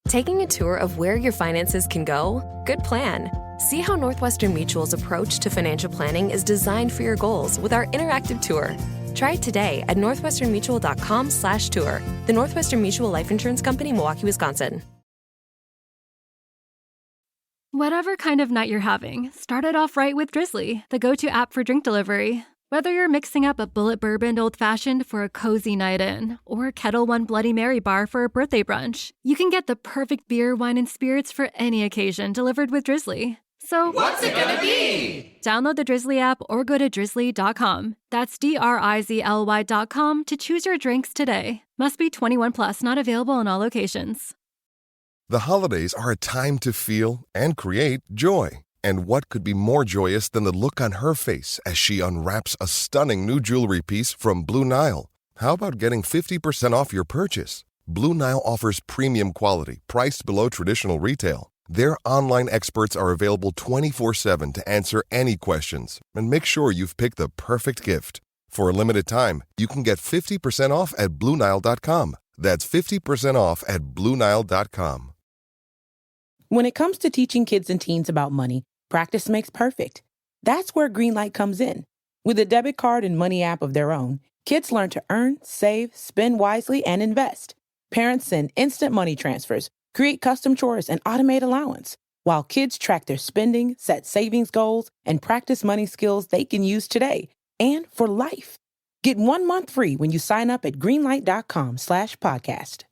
Taking a tour of where your finances can go? Good plan. See how Northwestern Mutual's approach to financial planning is designed for your goals with our interactive tour. Try it today at northwesternmutual.com/tour. The Northwestern Mutual Life Insurance Company, Milwaukee, Wisconsin. Whatever kind of night you're having, start it off right with Drizzly, the go-to app for drink delivery. Whether you're mixing up a bullet bourbon old-fashioned for a cozy night in, or a Kettle One Bloody Mary bar for a birthday brunch, you can get the perfect beer, wine, and spirits for any occasion delivered with Drizzly. So, what's it gonna be? Download the Drizzly app or go to drizzly.com. That's DRIZLY.com to choose your drinks today. Must be 21 plus, not available in all locations. The holidays are a time to feel and create joy. And what could be more joyous than the look on her face as she unwraps a stunning new jewelry piece from Blue Nile? How about getting 50% off your purchase? Blue Nile offers premium quality, priced below traditional retail. Their online experts are available 24/7 to answer any questions and make sure you've picked the perfect gift. For a limited time, you can get 50% off at BlueNile.com. That's 50% off at BlueNile.com. When it comes to teaching kids and teens about money, practice makes perfect. That's where Greenlight comes in. With a debit card and money app of their own, kids learn to earn, save, spend wisely, and invest. Parents send instant money transfers, create custom chores, and automate allowance, while kids track their spending, set savings goals, and practice money skills they can use today and for life. Get 1 month free when you sign up at greenlight.com/podcast.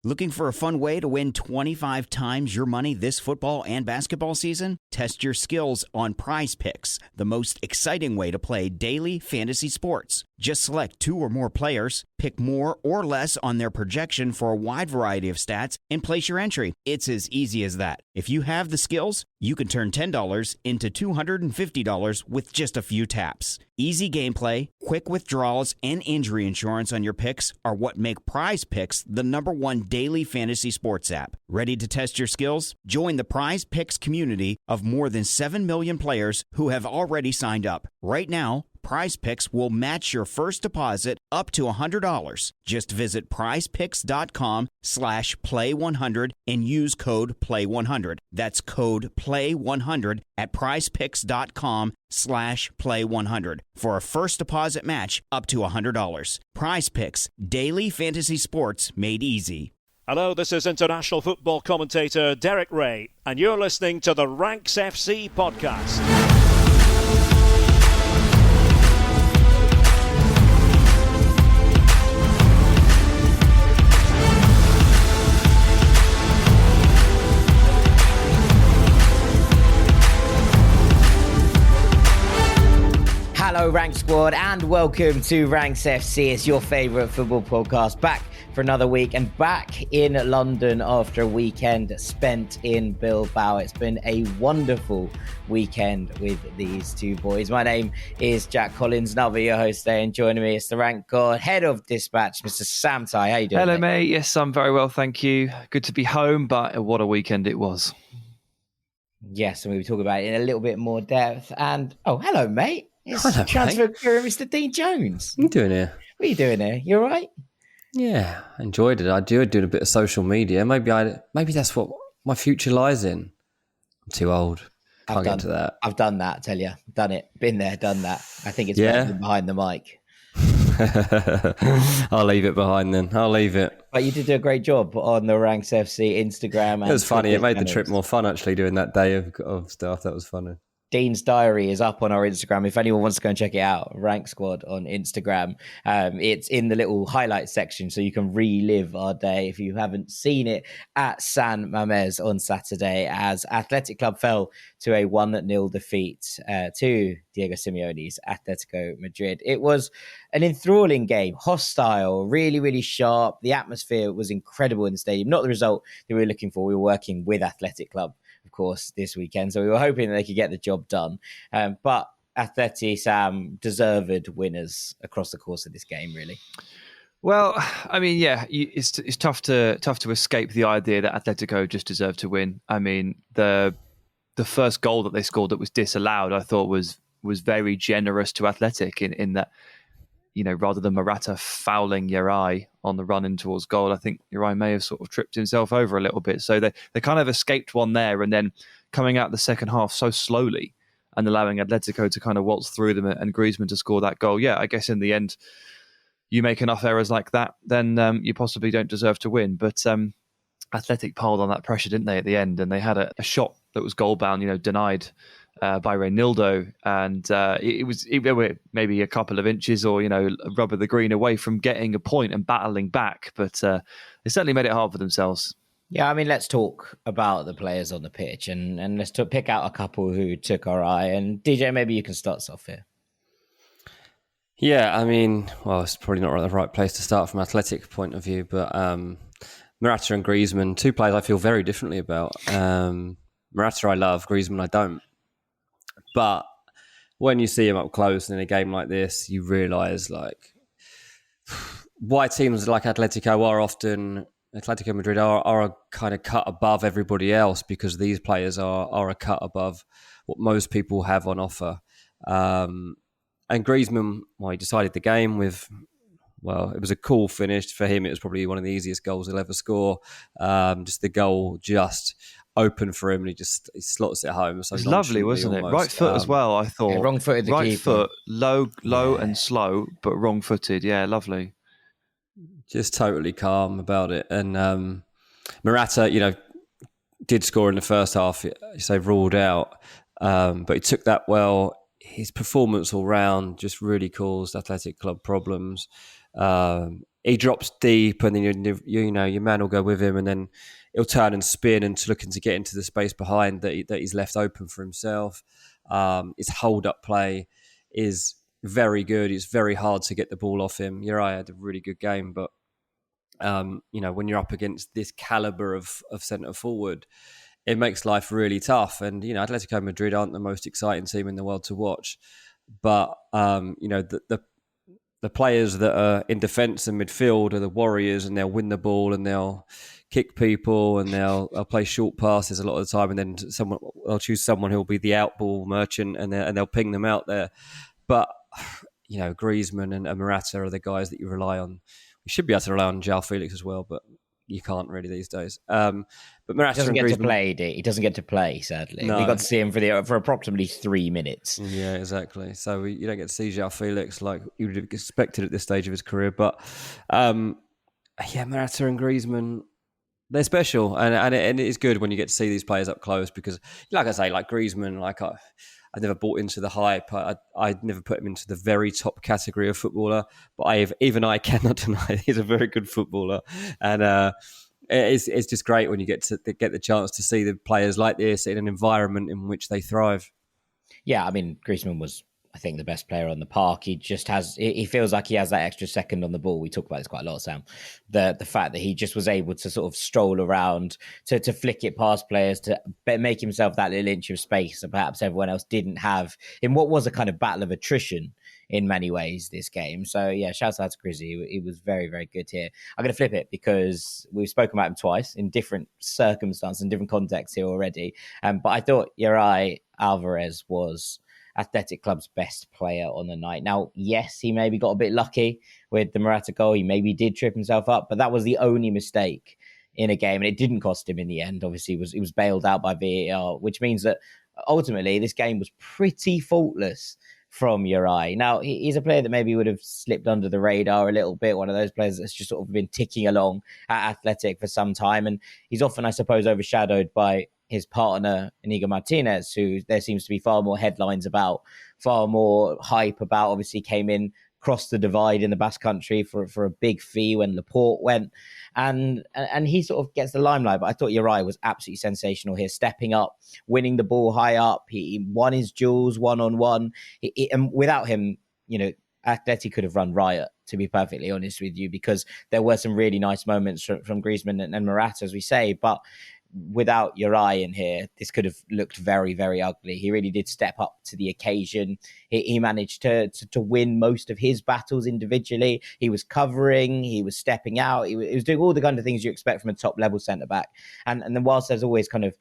Looking for a fun way to win 25 times your money this football and basketball season? Test your skills on Prize Picks, the most exciting way to play daily fantasy sports. Just select 2 or more players, pick more or less on their projection for a wide variety of stats, and place your entry. It's as easy as that. If you have the skills, you can turn $10 into $250 with just a few taps. Easy gameplay, quick withdrawals, and injury insurance on your picks are what make Prize Picks the #1 daily fantasy sports app. Ready to test your skills? Join the Prize Picks community of more than 7 million players who have already signed up. Right now, Prize Picks will match your first deposit up to $100. Just visit prizepicks.com/play100 and use code play100. That's code play100 at prizepicks.com/play100 for a first deposit match up to $100. Prize Picks, daily fantasy sports made easy. Hello, this is international football commentator Derek Ray, and you're listening to the Ranks FC podcast. Hello, Rank Squad, and welcome to Ranks FC. It's your favourite football podcast, back for another week and back in London after a weekend spent in Bilbao. It's been a wonderful weekend with these two boys. My name is Jack Collins, and I'll be your host today, and joining me is the Rank God, head of dispatch, Mr. Sam Ty. How you doing? Hello, mate. Yes, I'm very well, thank you. Good to be home, but what a weekend it was. Yes, and we'll be talking about it in a little bit more depth. And, oh, hello, mate. It's Hello, transfer guru, Mr. Dean Jones. What are you doing here? What are you doing here? You all right? Yeah, I enjoyed it. I enjoyed doing a bit of social media. Maybe that's what my future lies in. I'm too old. Can't get to that. I've done that, I tell you. Done it. Been there, done that. I think it's better than behind the mic. I'll leave it behind then. I'll leave it. But you did do a great job on the Ranks FC Instagram. It was funny. It made the trip more fun, actually, doing that day of stuff. That was funny. Dean's diary is up on our Instagram. If anyone wants to go and check it out, Rank Squad on Instagram. It's in the little highlights section, so you can relive our day if you haven't seen it at San Mamés on Saturday, as Athletic Club fell to a 1-0 defeat to Diego Simeone's Atletico Madrid. It was an enthralling game, hostile, really, really sharp. The atmosphere was incredible in the stadium. Not the result that we were looking for. We were working with Athletic Club, of course, this weekend. So we were hoping that they could get the job done. But Atleti, Sam, deserved winners across the course of this game, really. Well, I mean, yeah, it's tough to escape the idea that Atletico just deserved to win. I mean, the first goal that they scored that was disallowed, I thought was very generous to Athletic in that, you know, rather than Morata fouling Yarai on the run in towards goal. I think Uri may have sort of tripped himself over a little bit. So they kind of escaped one there, and then coming out the second half so slowly and allowing Atletico to kind of waltz through them and Griezmann to score that goal. Yeah, I guess in the end, you make enough errors like that, then you possibly don't deserve to win. But Athletic piled on that pressure, didn't they, at the end? And they had a shot that was goal-bound, denied by Reinildo. And it were maybe a couple of inches or, rub of the green away from getting a point and battling back. But they certainly made it hard for themselves. Yeah, I mean, let's talk about the players on the pitch and let's pick out a couple who took our eye. And DJ, maybe you can start us off here. Yeah, I mean, well, it's probably not the right place to start from an Athletic point of view, but Morata and Griezmann, two players I feel very differently about. Morata I love, Griezmann I don't. But when you see him up close in a game like this, you realise why teams like Atletico Madrid are a kind of cut above everybody else, because these players are a cut above what most people have on offer. And Griezmann, he decided the game with, it was a cool finish. For him, it was probably one of the easiest goals he'll ever score. Just the goal just open for him, and he slots it home. So it's lovely, wasn't it? Right foot as well, I thought. Yeah, wrong-footed. Right foot, low and slow, but wrong-footed. Yeah, lovely. Just totally calm about it. And Morata, did score in the first half. So ruled out, but he took that well. His performance all round just really caused Athletic Club problems. He drops deep, and then your man will go with him, and then he'll turn and spin and looking to get into the space behind that he's left open for himself. His hold-up play is very good. It's very hard to get the ball off him. Uri had a really good game, but when you're up against this caliber of centre forward, it makes life really tough. And, Atletico Madrid aren't the most exciting team in the world to watch. But, the players that are in defence and midfield are the warriors, and they'll win the ball and they'll kick people and they'll play short passes a lot of the time. And then they'll choose someone who'll be the outball merchant, and they'll ping them out there. But, Griezmann and Morata are the guys that you rely on. You should be able to rely on João Felix as well, but you can't really these days. But Morata he doesn't get to play, sadly. No. We got to see him for approximately 3 minutes. Yeah, exactly. So you don't get to see João Felix like you would have expected at this stage of his career. But Morata and Griezmann, they're special, and it is good when you get to see these players up close, because, like I say, like Griezmann, I never bought into the hype. I never put him into the very top category of footballer, but I cannot deny he's a very good footballer. And it's just great when you get the chance to see the players like this in an environment in which they thrive. Yeah, I mean, Griezmann was, I think, the best player on the park. He feels like he has that extra second on the ball. We talk about this quite a lot, Sam. The fact that he just was able to sort of stroll around, to flick it past players, to make himself that little inch of space that perhaps everyone else didn't have in what was a kind of battle of attrition in many ways, this game. So yeah, shouts out to Grizzy. He was very, very good here. I'm going to flip it because we've spoken about him twice in different circumstances and different contexts here already. But I thought Uri Alvarez was Athletic Club's best player on the night. Now, yes, he maybe got a bit lucky with the Morata goal. He maybe did trip himself up, but that was the only mistake in a game, and it didn't cost him in the end. Obviously, he was bailed out by VAR, which means that ultimately this game was pretty faultless from Uri. Now, he's a player that maybe would have slipped under the radar a little bit, one of those players that's just sort of been ticking along at Athletic for some time, and he's often, I suppose, overshadowed by his partner, Inigo Martinez, who there seems to be far more headlines about, far more hype about. Obviously came in, crossed the divide in the Basque Country for a big fee when Laporte went. And he sort of gets the limelight. But I thought Uri was absolutely sensational here, stepping up, winning the ball high up. He won his duels one-on-one. And without him, Atleti could have run riot, to be perfectly honest with you, because there were some really nice moments from Griezmann and Morata, as we say. But without Uri in here, this could have looked very, very ugly. He really did step up to the occasion. He managed to win most of his battles individually. He was covering, he was stepping out, he was doing all the kind of things you expect from a top level centre back. And then whilst there's always kind of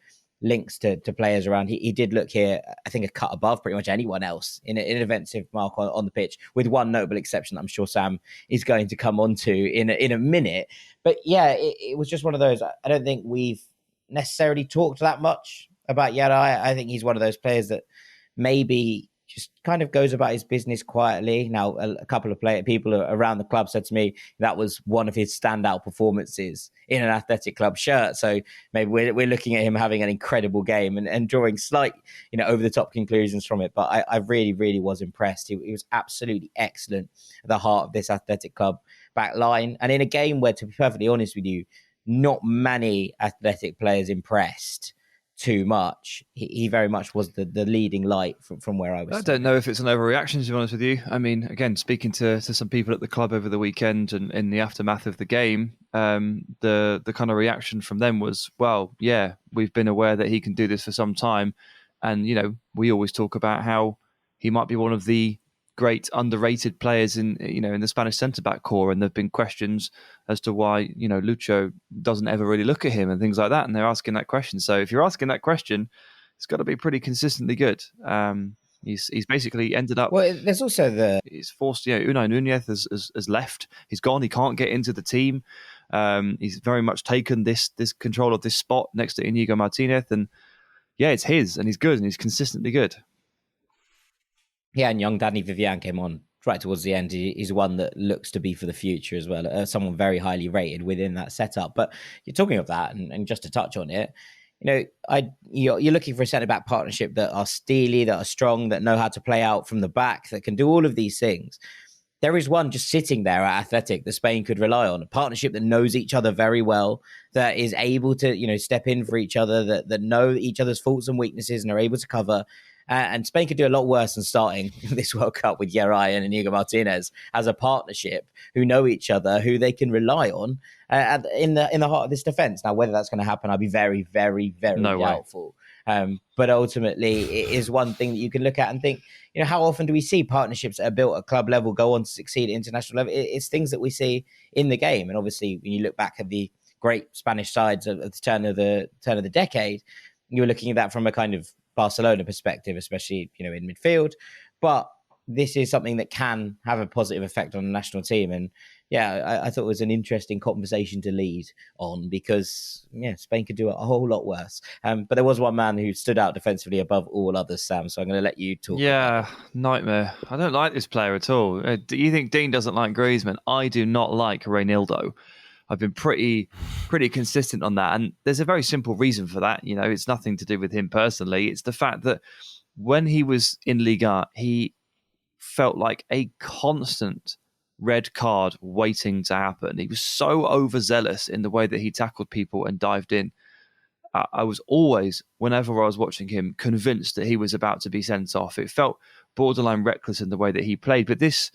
links to players around. He did look here, I think, a cut above pretty much anyone else in an offensive mark on the pitch, with one notable exception that I'm sure Sam is going to come on to in a minute. But yeah, it was just one of those. I don't think we've necessarily talked that much about Yarai. I think he's one of those players that maybe just kind of goes about his business quietly. Now, a couple of people around the club said to me that was one of his standout performances in an Athletic Club shirt. So maybe we're looking at him having an incredible game and drawing slight, over the top conclusions from it. But I really, really was impressed. He was absolutely excellent at the heart of this Athletic Club back line. And in a game where, to be perfectly honest with you, not many Athletic players impressed too much, he very much was the leading light from where I was. I don't know if it's an overreaction, to be honest with you. I mean, again, speaking to some people at the club over the weekend and in the aftermath of the game, the kind of reaction from them was, well, yeah, we've been aware that he can do this for some time. And, we always talk about how he might be one of the great underrated players in the Spanish centre-back core, and there've been questions as to why Lucho doesn't ever really look at him and things like that, and they're asking that question. So if you're asking that question, it's got to be pretty consistently good. He's basically ended up. Well, there's also he's forced. Unai Nunez has left. He's gone. He can't get into the team. He's very much taken this control of this spot next to Inigo Martinez, and yeah, it's his, and he's good, and he's consistently good. Yeah, and young Danny Vivian came on right towards the end. He's one that looks to be for the future as well. Someone very highly rated within that setup. But you're talking of that, and just to touch on it, you're looking for a centre-back partnership that are steely, that are strong, that know how to play out from the back, that can do all of these things. There is one just sitting there at Athletic that Spain could rely on, a partnership that knows each other very well, that is able to, step in for each other, that know each other's faults and weaknesses and are able to cover. And Spain could do a lot worse than starting this World Cup with Yarai and Inigo Martinez as a partnership who know each other, who they can rely on in the heart of this defence. Now, whether that's going to happen, I'll be very, very, very doubtful. But ultimately, it is one thing that you can look at and think, how often do we see partnerships that are built at club level go on to succeed at international level? It's things that we see in the game. And obviously, when you look back at the great Spanish sides at the turn of the decade, you're looking at that from a kind of Barcelona perspective, especially, in midfield. But this is something that can have a positive effect on the national team. And yeah, I thought it was an interesting conversation to lead on because, Spain could do a whole lot worse. But there was one man who stood out defensively above all others, Sam. So I'm going to let you talk. Yeah, nightmare. I don't like this player at all. Do you think Dean doesn't like Griezmann? I do not like Reinildo. I've been pretty consistent on that. And there's a very simple reason for that. It's nothing to do with him personally. It's the fact that when he was in Liga, he felt like a constant red card waiting to happen. He was so overzealous in the way that he tackled people and dived in. I was always, whenever I was watching him, convinced that he was about to be sent off. It felt borderline reckless in the way that he played. But this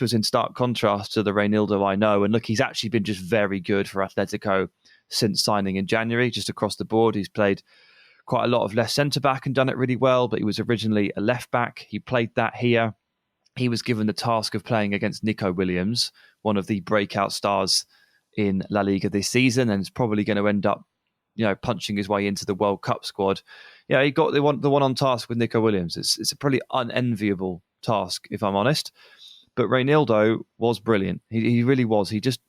was in stark contrast to the Reinildo I know. And look, he's actually been just very good for Atletico since signing in January, just across the board. He's played quite a lot of left centre-back and done it really well, but he was originally a left-back. He played that here. He was given the task of playing against Nico Williams, one of the breakout stars in La Liga this season, and is probably going to end up, punching his way into the World Cup squad. Yeah, he got the one on task with Nico Williams. It's a pretty unenviable task, if I'm honest. But Reinildo was brilliant. He really was. He just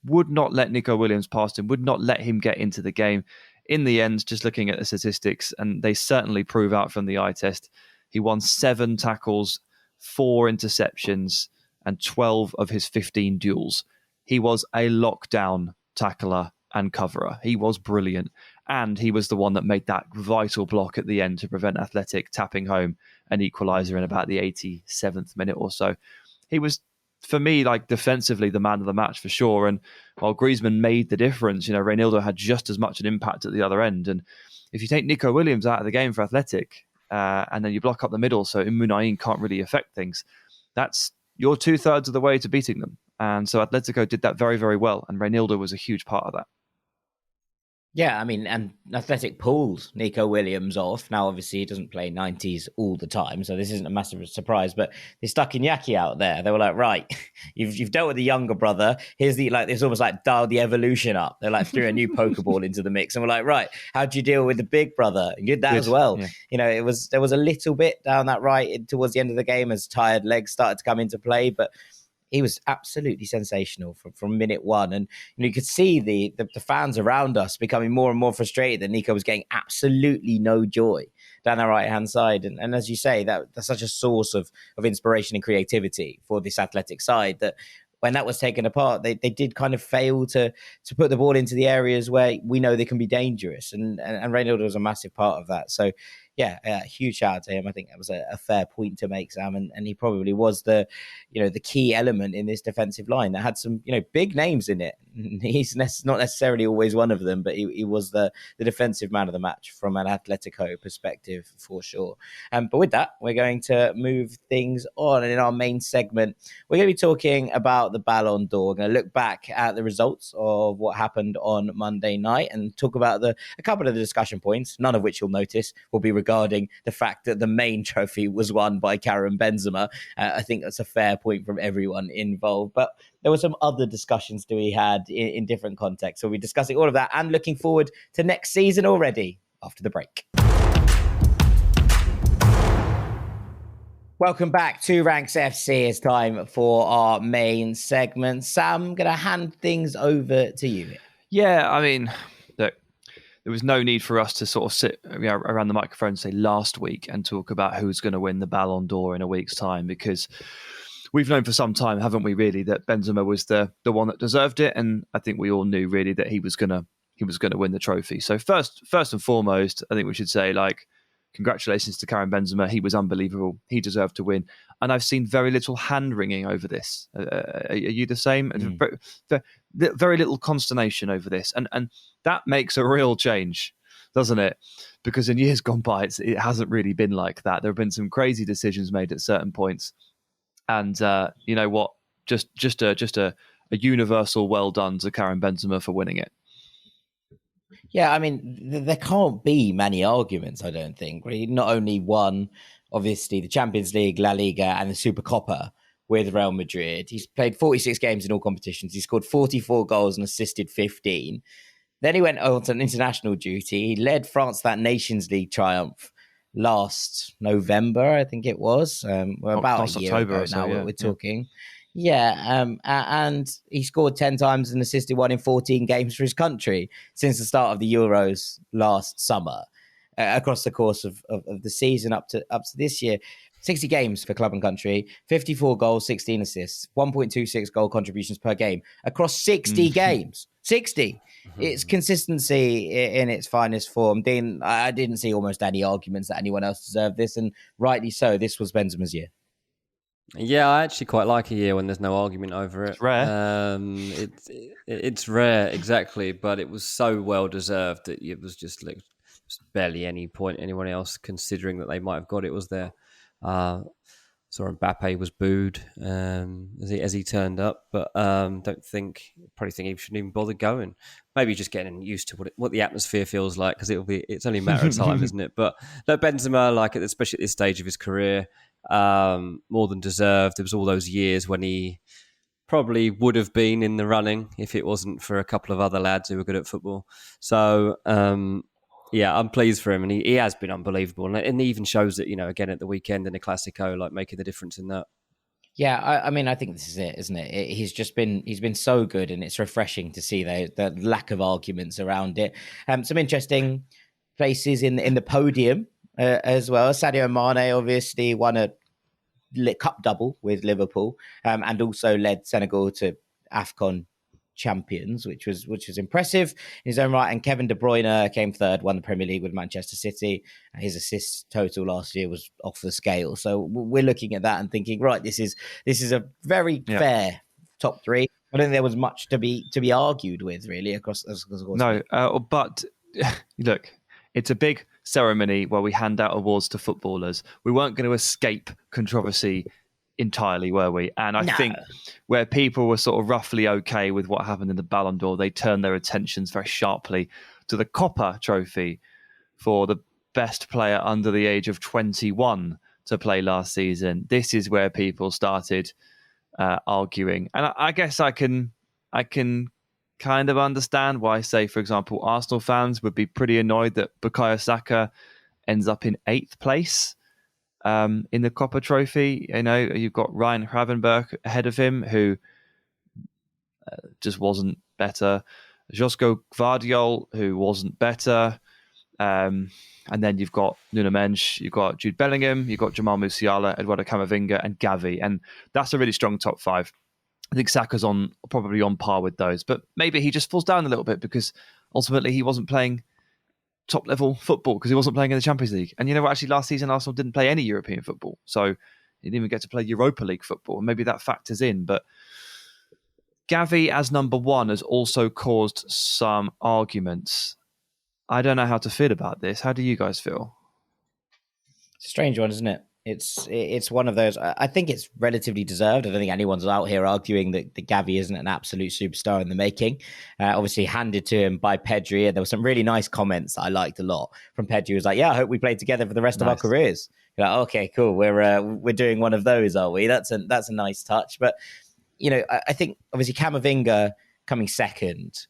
would not let Nico Williams past him, would not let him get into the game. In the end, just looking at the statistics, and they certainly prove out from the eye test, he won 7 tackles, 4 interceptions, and 12 of his 15 duels. He was a lockdown tackler and coverer. He was brilliant. And he was the one that made that vital block at the end to prevent Athletic tapping home an equaliser in about the 87th minute or so. He was, for me, defensively, the man of the match for sure. And while Griezmann made the difference, Reinildo had just as much an impact at the other end. And if you take Nico Williams out of the game for Athletic, and then you block up the middle so Munain can't really affect things, you're 2/3 of the way to beating them. And so Atletico did that very, very well. And Reinildo was a huge part of that. Yeah, I mean, and Athletic pulled Nico Williams off. Now, obviously, he doesn't play 90s all the time, so this isn't a massive surprise. But they stuck Iñaki out there. They were like, right, you've dealt with the younger brother. Here's it's almost like dial the evolution up. They're like threw a new Pokeball into the mix, and we're like, right, how do you deal with the big brother? You did that as well. Yeah. You know, there was a little bit down that right towards the end of the game as tired legs started to come into play, but he was absolutely sensational from minute one. And you could see the fans around us becoming more and more frustrated that Nico was getting absolutely no joy down the right-hand side. And as you say, that's such a source of inspiration and creativity for this Athletic side that when that was taken apart, they did kind of fail to put the ball into the areas where we know they can be dangerous. And Reynolds was a massive part of that. So, yeah, huge shout out to him. I think that was a fair point to make, Sam, and he probably was the key element in this defensive line that had some big names in it. He's not necessarily always one of them, but he was the defensive man of the match from an Atletico perspective for sure. But with that, we're going to move things on, and in our main segment, we're going to be talking about the Ballon d'Or. We're going to look back at the results of what happened on Monday night and talk about a couple of the discussion points, none of which you'll notice will be regarding the fact that the main trophy was won by Karim Benzema. I think that's a fair point from everyone involved. But there were some other discussions that we had in different contexts. So we're discussing all of that and looking forward to next season already after the break. Welcome back to Ranks FC. It's time for our main segment. Sam, I'm going to hand things over to you. Yeah, I mean, look, there was no need for us to sort of sit around the microphone, say last week, and talk about who's going to win the Ballon d'Or in a week's time, because we've known for some time, haven't we, really, that Benzema was the one that deserved it, and I think we all knew really that he was gonna win the trophy. So first and foremost, I think we should say, congratulations to Karim Benzema. He was unbelievable. He deserved to win. And I've seen very little hand-wringing over this. Are you the same? Very little consternation over this. And that makes a real change, doesn't it? Because in years gone by, it hasn't really been like that. There have been some crazy decisions made at certain points. And you know what? Just a universal well done to Karim Benzema for winning it. Yeah, I mean, there can't be many arguments, I don't think. He not only won, obviously, the Champions League, La Liga, and the Super Copa with Real Madrid. He's played 46 games in all competitions. He scored 44 goals and assisted 15. Then he went on to international duty. He led France to that Nations League triumph last November, I think it was. We're about a year October ago now, we're talking. Yeah, and he scored 10 times and assisted 1 in 14 games for his country since the start of the Euros last summer, across the course of the season up to this year. 60 games for club and country, 54 goals, 16 assists, 1.26 goal contributions per game across 60 games. 60. It's consistency in its finest form. Dean, I didn't see almost any arguments that anyone else deserved this, and rightly so. This was Benzema's year. Yeah, I actually quite like a year when there's no argument over it. It's rare. It's rare, exactly, but it was so well deserved that it was just barely any point anyone else considering that they might have got it was there. Saw Mbappe was booed as he turned up, but probably think he shouldn't even bother going. Maybe just getting used to what the atmosphere feels like, because it's only a matter of time, isn't it? But Benzema, especially at this stage of his career, more than deserved. There was all those years when he probably would have been in the running if it wasn't for a couple of other lads who were good at football. So yeah, I'm pleased for him, and he has been unbelievable, and he even shows that, again at the weekend in the Classico, making the difference in that. Yeah, I mean, I think this is it, isn't it? He's been so good, and it's refreshing to see the lack of arguments around it. Some interesting places in the podium as well. Sadio Mane obviously won a cup double with Liverpool, and also led Senegal to AFCON champions, which was impressive in his own right. And Kevin De Bruyne came third, won the Premier League with Manchester City. His assist total last year was off the scale. So we're looking at that and thinking, right, this is a very fair top three. I don't think there was much to be argued with really across. No, but look, it's a big ceremony where we hand out awards to footballers. We weren't going to escape controversy entirely, were we? And I think where people were sort of roughly okay with what happened in the Ballon d'Or, they turned their attentions very sharply to the Copa trophy for the best player under the age of 21 to play last season. This is where people started arguing. And I guess I can kind of understand why, say, for example, Arsenal fans would be pretty annoyed that Bukayo Saka ends up in 8th place in the Copa trophy. You know, you've got Ryan Gravenberch ahead of him, who just wasn't better. Josko Gvardiol, who wasn't better. And then you've got Nuno Mendes, you've got Jude Bellingham, you've got Jamal Musiala, Eduardo Camavinga, and Gavi. And that's a really strong top 5. I think Saka's probably on par with those. But maybe he just falls down a little bit because ultimately he wasn't playing top-level football because he wasn't playing in the Champions League. And you know what? Actually, last season, Arsenal didn't play any European football. So he didn't even get to play Europa League football. And maybe that factors in. But Gavi as number 1 has also caused some arguments. I don't know how to feel about this. How do you guys feel? It's a strange one, isn't it? It's one of those. I think it's relatively deserved. I don't think anyone's out here arguing that Gavi isn't an absolute superstar in the making. Obviously handed to him by Pedri, and there were some really nice comments that I liked a lot from Pedri. He was like, "Yeah, I hope we play together for the rest of our careers." You're like, "Okay, cool. We're doing one of those, are we?" That's a nice touch. But you know, I think obviously Camavinga coming second.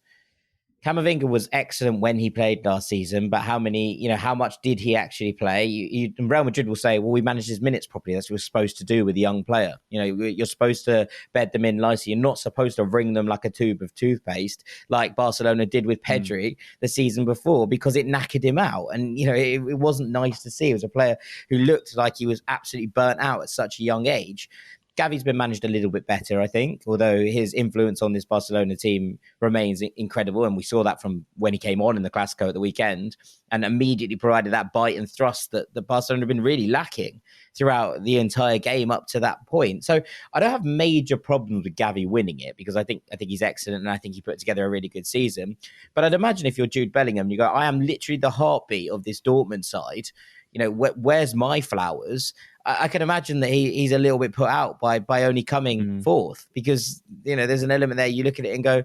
Camavinga was excellent when he played last season, but how much did he actually play? Real Madrid will say, well, we managed his minutes properly. That's what we're supposed to do with a young player. You know, you're supposed to bed them in nicely. You're not supposed to wring them like a tube of toothpaste, like Barcelona did with Pedri the season before, because it knackered him out. And, you know, it wasn't nice to see. It was a player who looked like he was absolutely burnt out at such a young age. Gavi's been managed a little bit better, I think, although his influence on this Barcelona team remains incredible. And we saw that from when he came on in the Clasico at the weekend and immediately provided that bite and thrust that Barcelona have been really lacking throughout the entire game up to that point. So I don't have major problems with Gavi winning it because I think he's excellent and I think he put together a really good season. But I'd imagine if you're Jude Bellingham, you go, I am literally the heartbeat of this Dortmund side. You know, where's my flowers? I can imagine that he's a little bit put out by only coming fourth because, you know, there's an element there. You look at it and go,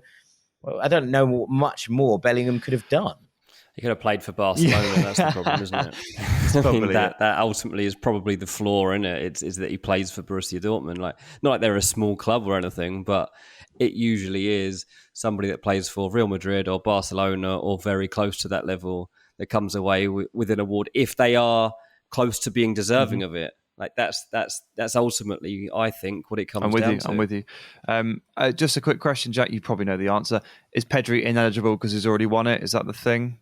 well, I don't know much more Bellingham could have done. He could have played for Barcelona. That's the problem, isn't it? That ultimately is probably the flaw in it. It's that he plays for Borussia Dortmund. Like, not like they're a small club or anything, but it usually is somebody that plays for Real Madrid or Barcelona or very close to that level that comes away with an award if they are close to being deserving of it. Like that's ultimately, I think, what it comes down to. I'm with you. Just a quick question, Jack. You probably know the answer. Is Pedri ineligible because he's already won it? Is that the thing?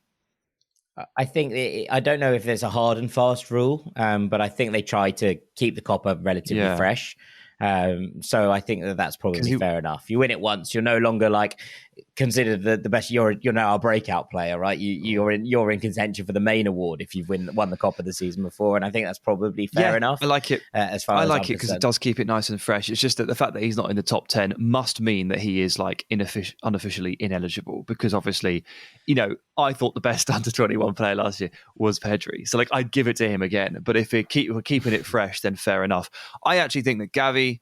I think I don't know if there's a hard and fast rule, but I think they try to keep the Copa relatively fresh. So I think that's probably fair enough. You win it once, you're no longer like considered the best. You're now a breakout player, right? You're in contention for the main award if you've won the Copa the season before, and I think that's probably fair enough. I like it. I like it because it does keep it nice and fresh. It's just that the fact that he's not in the top 10 must mean that he is like unofficially ineligible. Because obviously, you know, I thought the best under 21 player last year was Pedri, so like I'd give it to him again. But if we're keeping it fresh, then fair enough. I actually think that Gavi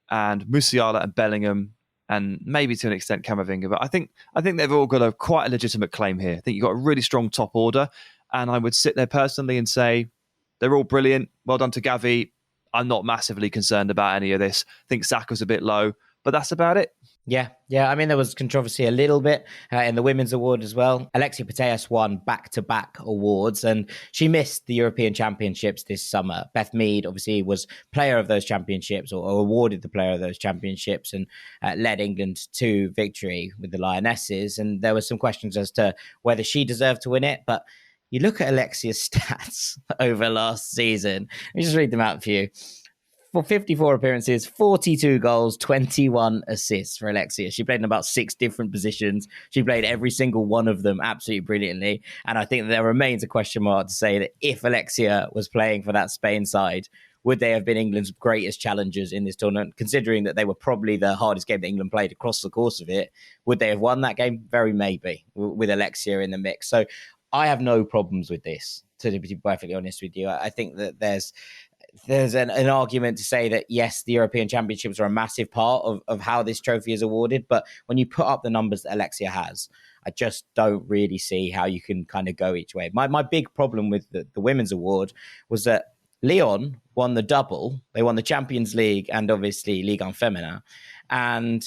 and Musiala and Bellingham, and maybe to an extent Camavinga, but I think they've all got quite a legitimate claim here. I think you've got a really strong top order, and I would sit there personally and say they're all brilliant. Well done to Gavi. I'm not massively concerned about any of this. I think Saka's a bit low, but that's about it. Yeah. I mean, there was controversy a little bit in the women's award as well. Alexia Putellas won back-to-back awards, and she missed the European Championships this summer. Beth Mead, obviously, was player of those championships or awarded the player of those championships and led England to victory with the Lionesses. And there were some questions as to whether she deserved to win it, but you look at Alexia's stats over last season. Let me just read them out for you. For 54 appearances, 42 goals, 21 assists for Alexia. She played in about 6 different positions. She played every single one of them absolutely brilliantly. And I think there remains a question mark to say that if Alexia was playing for that Spain side, would they have been England's greatest challengers in this tournament, considering that they were probably the hardest game that England played across the course of it? Would they have won that game? Very maybe, with Alexia in the mix. So I have no problems with this, to be perfectly honest with you. I think that there's an argument to say that, yes, the European Championships are a massive part of how this trophy is awarded. But when you put up the numbers that Alexia has, I just don't really see how you can kind of go each way. My big problem with the women's award was that Lyon won the double. They won the Champions League and obviously Ligue 1 Femina. And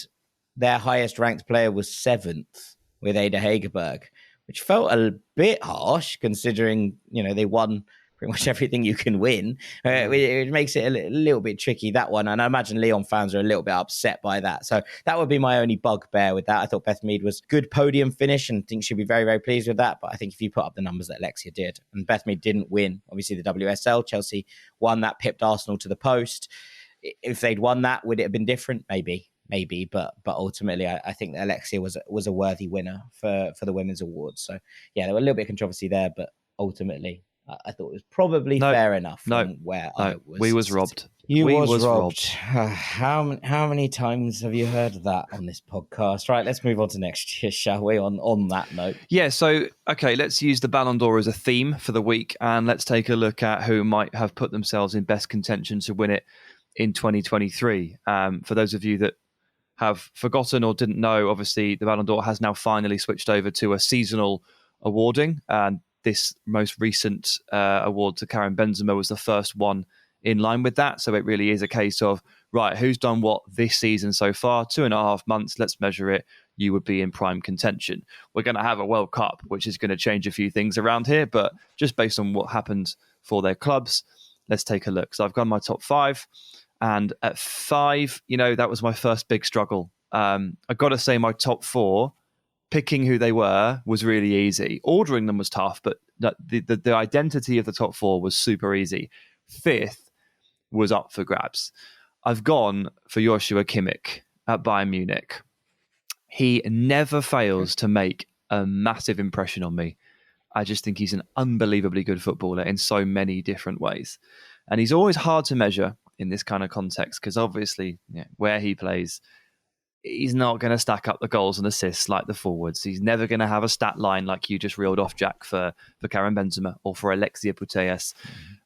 their highest ranked player was 7th with Ada Hegerberg, which felt a bit harsh considering, they won pretty much everything you can win. It makes it a little bit tricky, that one. And I imagine Lyon fans are a little bit upset by that. So that would be my only bugbear with that. I thought Beth Mead was good podium finish and think she'd be very, very pleased with that. But I think if you put up the numbers that Alexia did, and Beth Mead didn't win, obviously the WSL, Chelsea won that, pipped Arsenal to the post. If they'd won that, would it have been different? Maybe. But ultimately, I think that Alexia was a worthy winner for the women's awards. So yeah, there was a little bit of controversy there, but ultimately, I thought it was probably fair enough from where I was. We was robbed. You was robbed. How many times have you heard that on this podcast? Right, let's move on to next year, shall we, on that note? Yeah, so, okay, let's use the Ballon d'Or as a theme for the week, and let's take a look at who might have put themselves in best contention to win it in 2023. For those of you that have forgotten or didn't know, obviously, the Ballon d'Or has now finally switched over to a seasonal awarding, and this most recent award to Karim Benzema was the first one in line with that. So it really is a case of, right, who's done what this season so far? 2.5 months, let's measure it. You would be in prime contention. We're going to have a World Cup, which is going to change a few things around here. But just based on what happened for their clubs, let's take a look. So I've got my top 5. And at 5, that was my first big struggle. I got to say my top 4, picking who they were was really easy. Ordering them was tough, but the identity of the top 4 was super easy. 5th was up for grabs. I've gone for Joshua Kimmich at Bayern Munich. He never fails to make a massive impression on me. I just think he's an unbelievably good footballer in so many different ways. And he's always hard to measure in this kind of context because obviously where he plays, he's not going to stack up the goals and assists like the forwards. He's never going to have a stat line like you just reeled off, Jack, for Karim Benzema or for Alexia Putellas.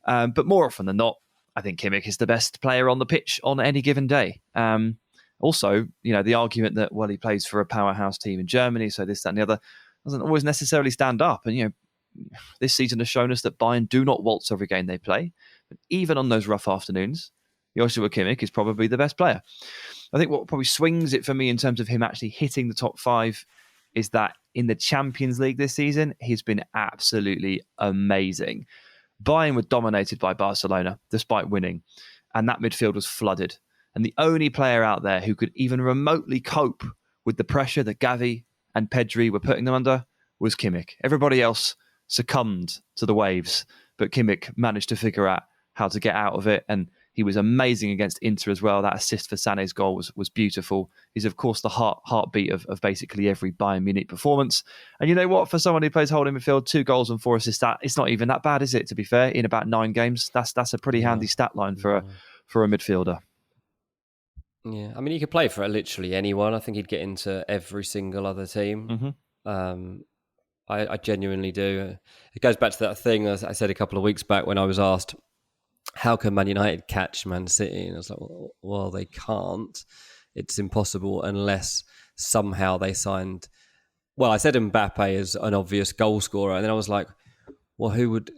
But more often than not, I think Kimmich is the best player on the pitch on any given day. Also, the argument that, well, he plays for a powerhouse team in Germany, so this, that, and the other, doesn't always necessarily stand up. And, this season has shown us that Bayern do not waltz every game they play. But even on those rough afternoons, Joshua Kimmich is probably the best player. I think what probably swings it for me in terms of him actually hitting the top 5 is that in the Champions League this season, he's been absolutely amazing. Bayern were dominated by Barcelona despite winning, and that midfield was flooded. And the only player out there who could even remotely cope with the pressure that Gavi and Pedri were putting them under was Kimmich. Everybody else succumbed to the waves, but Kimmich managed to figure out how to get out of it, and he was amazing against Inter as well. That assist for Sané's goal was beautiful. He's, of course, the heartbeat of basically every Bayern Munich performance. And you know what? For someone who plays holding midfield, 2 goals and 4 assists, it's not even that bad, is it, to be fair, in about 9 games? That's a pretty handy stat line for a midfielder. Yeah, I mean, he could play for literally anyone. I think he'd get into every single other team. Mm-hmm. I genuinely do. It goes back to that thing I said a couple of weeks back when I was asked, how can Man United catch Man City? And I was like, well, they can't. It's impossible unless somehow they signed... Well, I said Mbappe as an obvious goal scorer, and then I was like, well, who would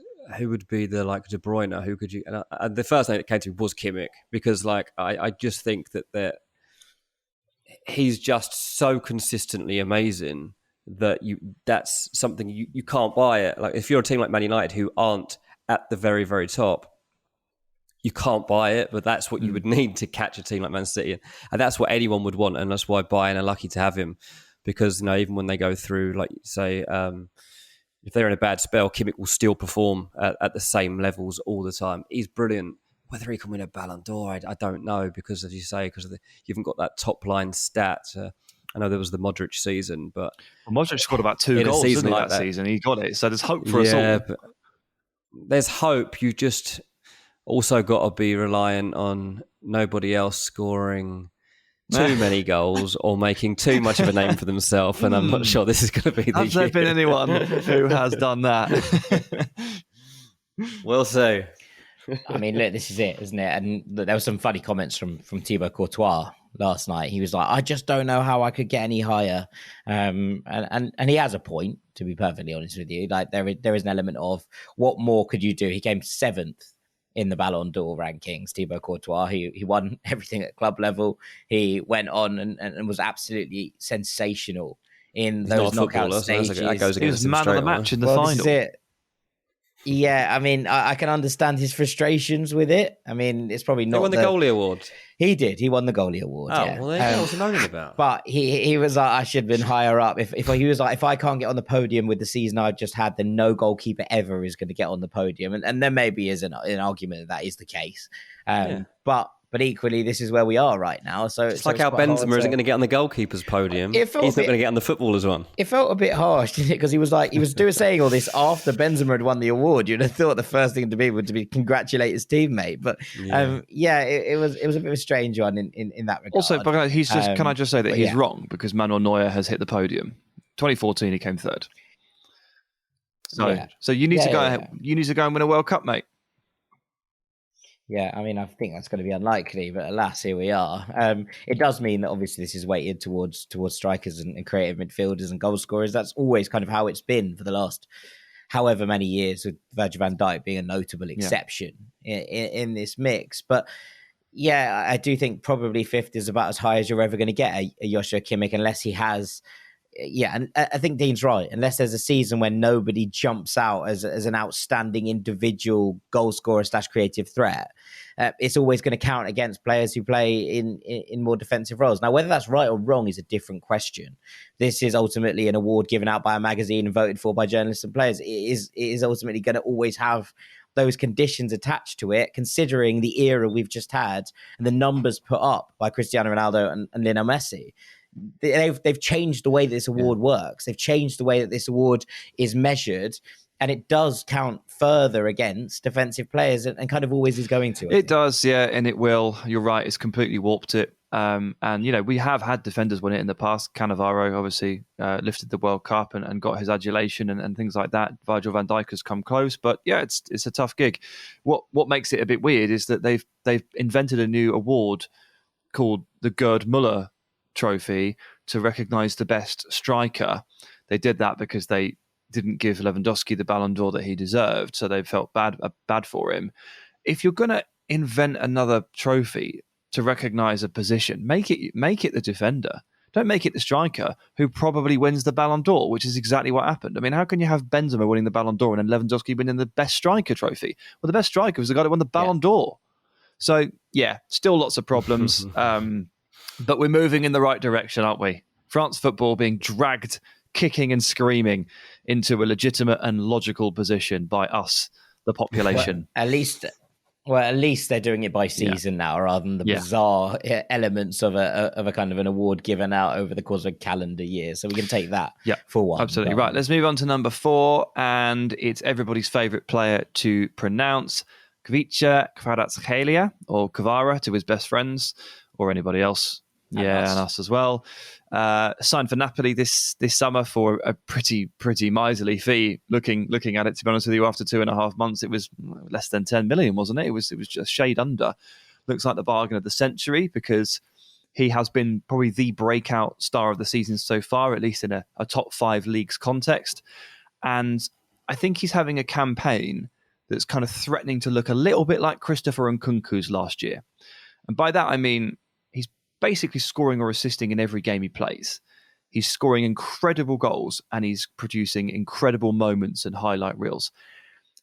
be the De Bruyne? Who could you... And the first name that came to me was Kimmich, because I just think that he's just so consistently amazing that that's something you can't buy it. Like if you're a team like Man United who aren't at the very, very top, you can't buy it, but that's what you would need to catch a team like Man City. And that's what anyone would want. And that's why Bayern are lucky to have him, because even when they go through, like you say, if they're in a bad spell, Kimmich will still perform at the same levels all the time. He's brilliant. Whether he can win a Ballon d'Or, I don't know, because as you say, you haven't got that top line stat. I know there was the Modric season, but Modric scored about 2 goals in that season. He got it, so there's hope for us all. Yeah, but there's hope. You just also got to be reliant on nobody else scoring too many goals or making too much of a name for themselves. And I'm not sure this is going to be the year. Has there been anyone who has done that? We'll see. I mean, look, this is it, isn't it? And look, there were some funny comments from Thibaut Courtois last night. He was like, "I just don't know how I could get any higher," and he has a point. To be perfectly honest with you, like there is an element of what more could you do? He came 7th in the Ballon d'Or rankings. Thibaut Courtois, he won everything at club level. He went on and was absolutely sensational in those knockout stages. He was man of the match in the final. This is it. Yeah, I mean, I can understand his frustrations with it. I mean, it's probably not. He won the goalie award. He did. He won the goalie award. Oh, yeah. well, there you go. What's he moaning about? But he was like, I should have been higher up. If he was like, if I can't get on the podium with the season I've just had, then no goalkeeper ever is going to get on the podium. And there maybe is an argument that is the case. But equally, this is where we are right now. So it's like how Benzema isn't going to get on the goalkeeper's podium. He's not going to get on the footballer's one. It felt a bit harsh, didn't it? Because he was saying all this after Benzema had won the award. You'd have thought the first thing to be would be congratulate his teammate. But it was a bit of a strange one in that regard. Also, but can I just say that he's wrong because Manuel Neuer has hit the podium. 2014, he came 3rd. So you need to go. You need to go and win a World Cup, mate. Yeah, I mean, I think that's going to be unlikely, but alas, here we are. It does mean that obviously this is weighted towards strikers and creative midfielders and goal scorers. That's always kind of how it's been for the last however many years, with Virgil van Dijk being a notable exception in this mix. But yeah, I do think probably 5th is about as high as you're ever going to get a Joshua Kimmich, unless he has... Yeah, and I think Dean's right. Unless there's a season when nobody jumps out as an outstanding individual goal scorer / creative threat, it's always going to count against players who play in more defensive roles. Now, whether that's right or wrong is a different question. This is ultimately an award given out by a magazine and voted for by journalists and players. It is ultimately going to always have those conditions attached to it, considering the era we've just had and the numbers put up by Cristiano Ronaldo and Lionel Messi. They've changed the way that this award works. They've changed the way that this award is measured, and it does count further against defensive players and kind of always is going to. It does, yeah, and it will. You're right, it's completely warped it. And, we have had defenders win it in the past. Cannavaro obviously lifted the World Cup and got his adulation and things like that. Virgil van Dijk has come close, but yeah, it's a tough gig. What makes it a bit weird is that they've invented a new award called the Gerd Muller Trophy to recognise the best striker. They did that because they didn't give Lewandowski the Ballon d'Or that he deserved, so they felt bad for him. If you're going to invent another trophy to recognise a position, make it the defender. Don't make it the striker who probably wins the Ballon d'Or, which is exactly what happened. I mean, how can you have Benzema winning the Ballon d'Or and then Lewandowski winning the best striker trophy? Well, the best striker was the guy that won the Ballon d'Or. So, yeah, still lots of problems. But we're moving in the right direction, aren't we? France football being dragged, kicking and screaming into a legitimate and logical position by us, the population. Well, at least they're doing it by season now, rather than the bizarre elements of a kind of an award given out over the course of a calendar year. So we can take that for one. Absolutely. Right, let's move on to number 4, and it's everybody's favourite player to pronounce, Kvicha Kvaratskhelia, or Kvara to his best friends, or anybody else. And us as well. Signed for Napoli this summer for a pretty miserly fee. Looking at it, to be honest with you, after 2.5 months, it was less than 10 million, wasn't it? It was just shade under. Looks like the bargain of the century, because he has been probably the breakout star of the season so far, at least in a top 5 leagues context. And I think he's having a campaign that's kind of threatening to look a little bit like Christopher Nkunku's last year. And by that, I mean, basically scoring or assisting in every game he plays. He's scoring incredible goals and he's producing incredible moments and highlight reels.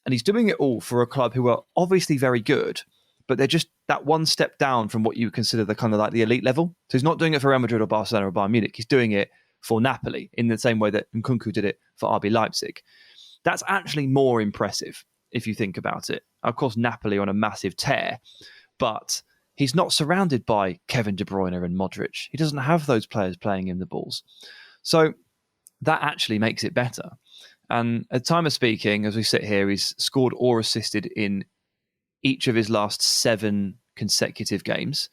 And he's doing it all for a club who are obviously very good, but they're just that one step down from what you consider the kind of like the elite level. So he's not doing it for Real Madrid or Barcelona or Bayern Munich. He's doing it for Napoli in the same way that Nkunku did it for RB Leipzig. That's actually more impressive if you think about it. Of course, Napoli are on a massive tear, but he's not surrounded by Kevin De Bruyne and Modric. He doesn't have those players playing him the balls. So that actually makes it better. And at time of speaking, as we sit here, he's scored or assisted in each of his last 7 consecutive games.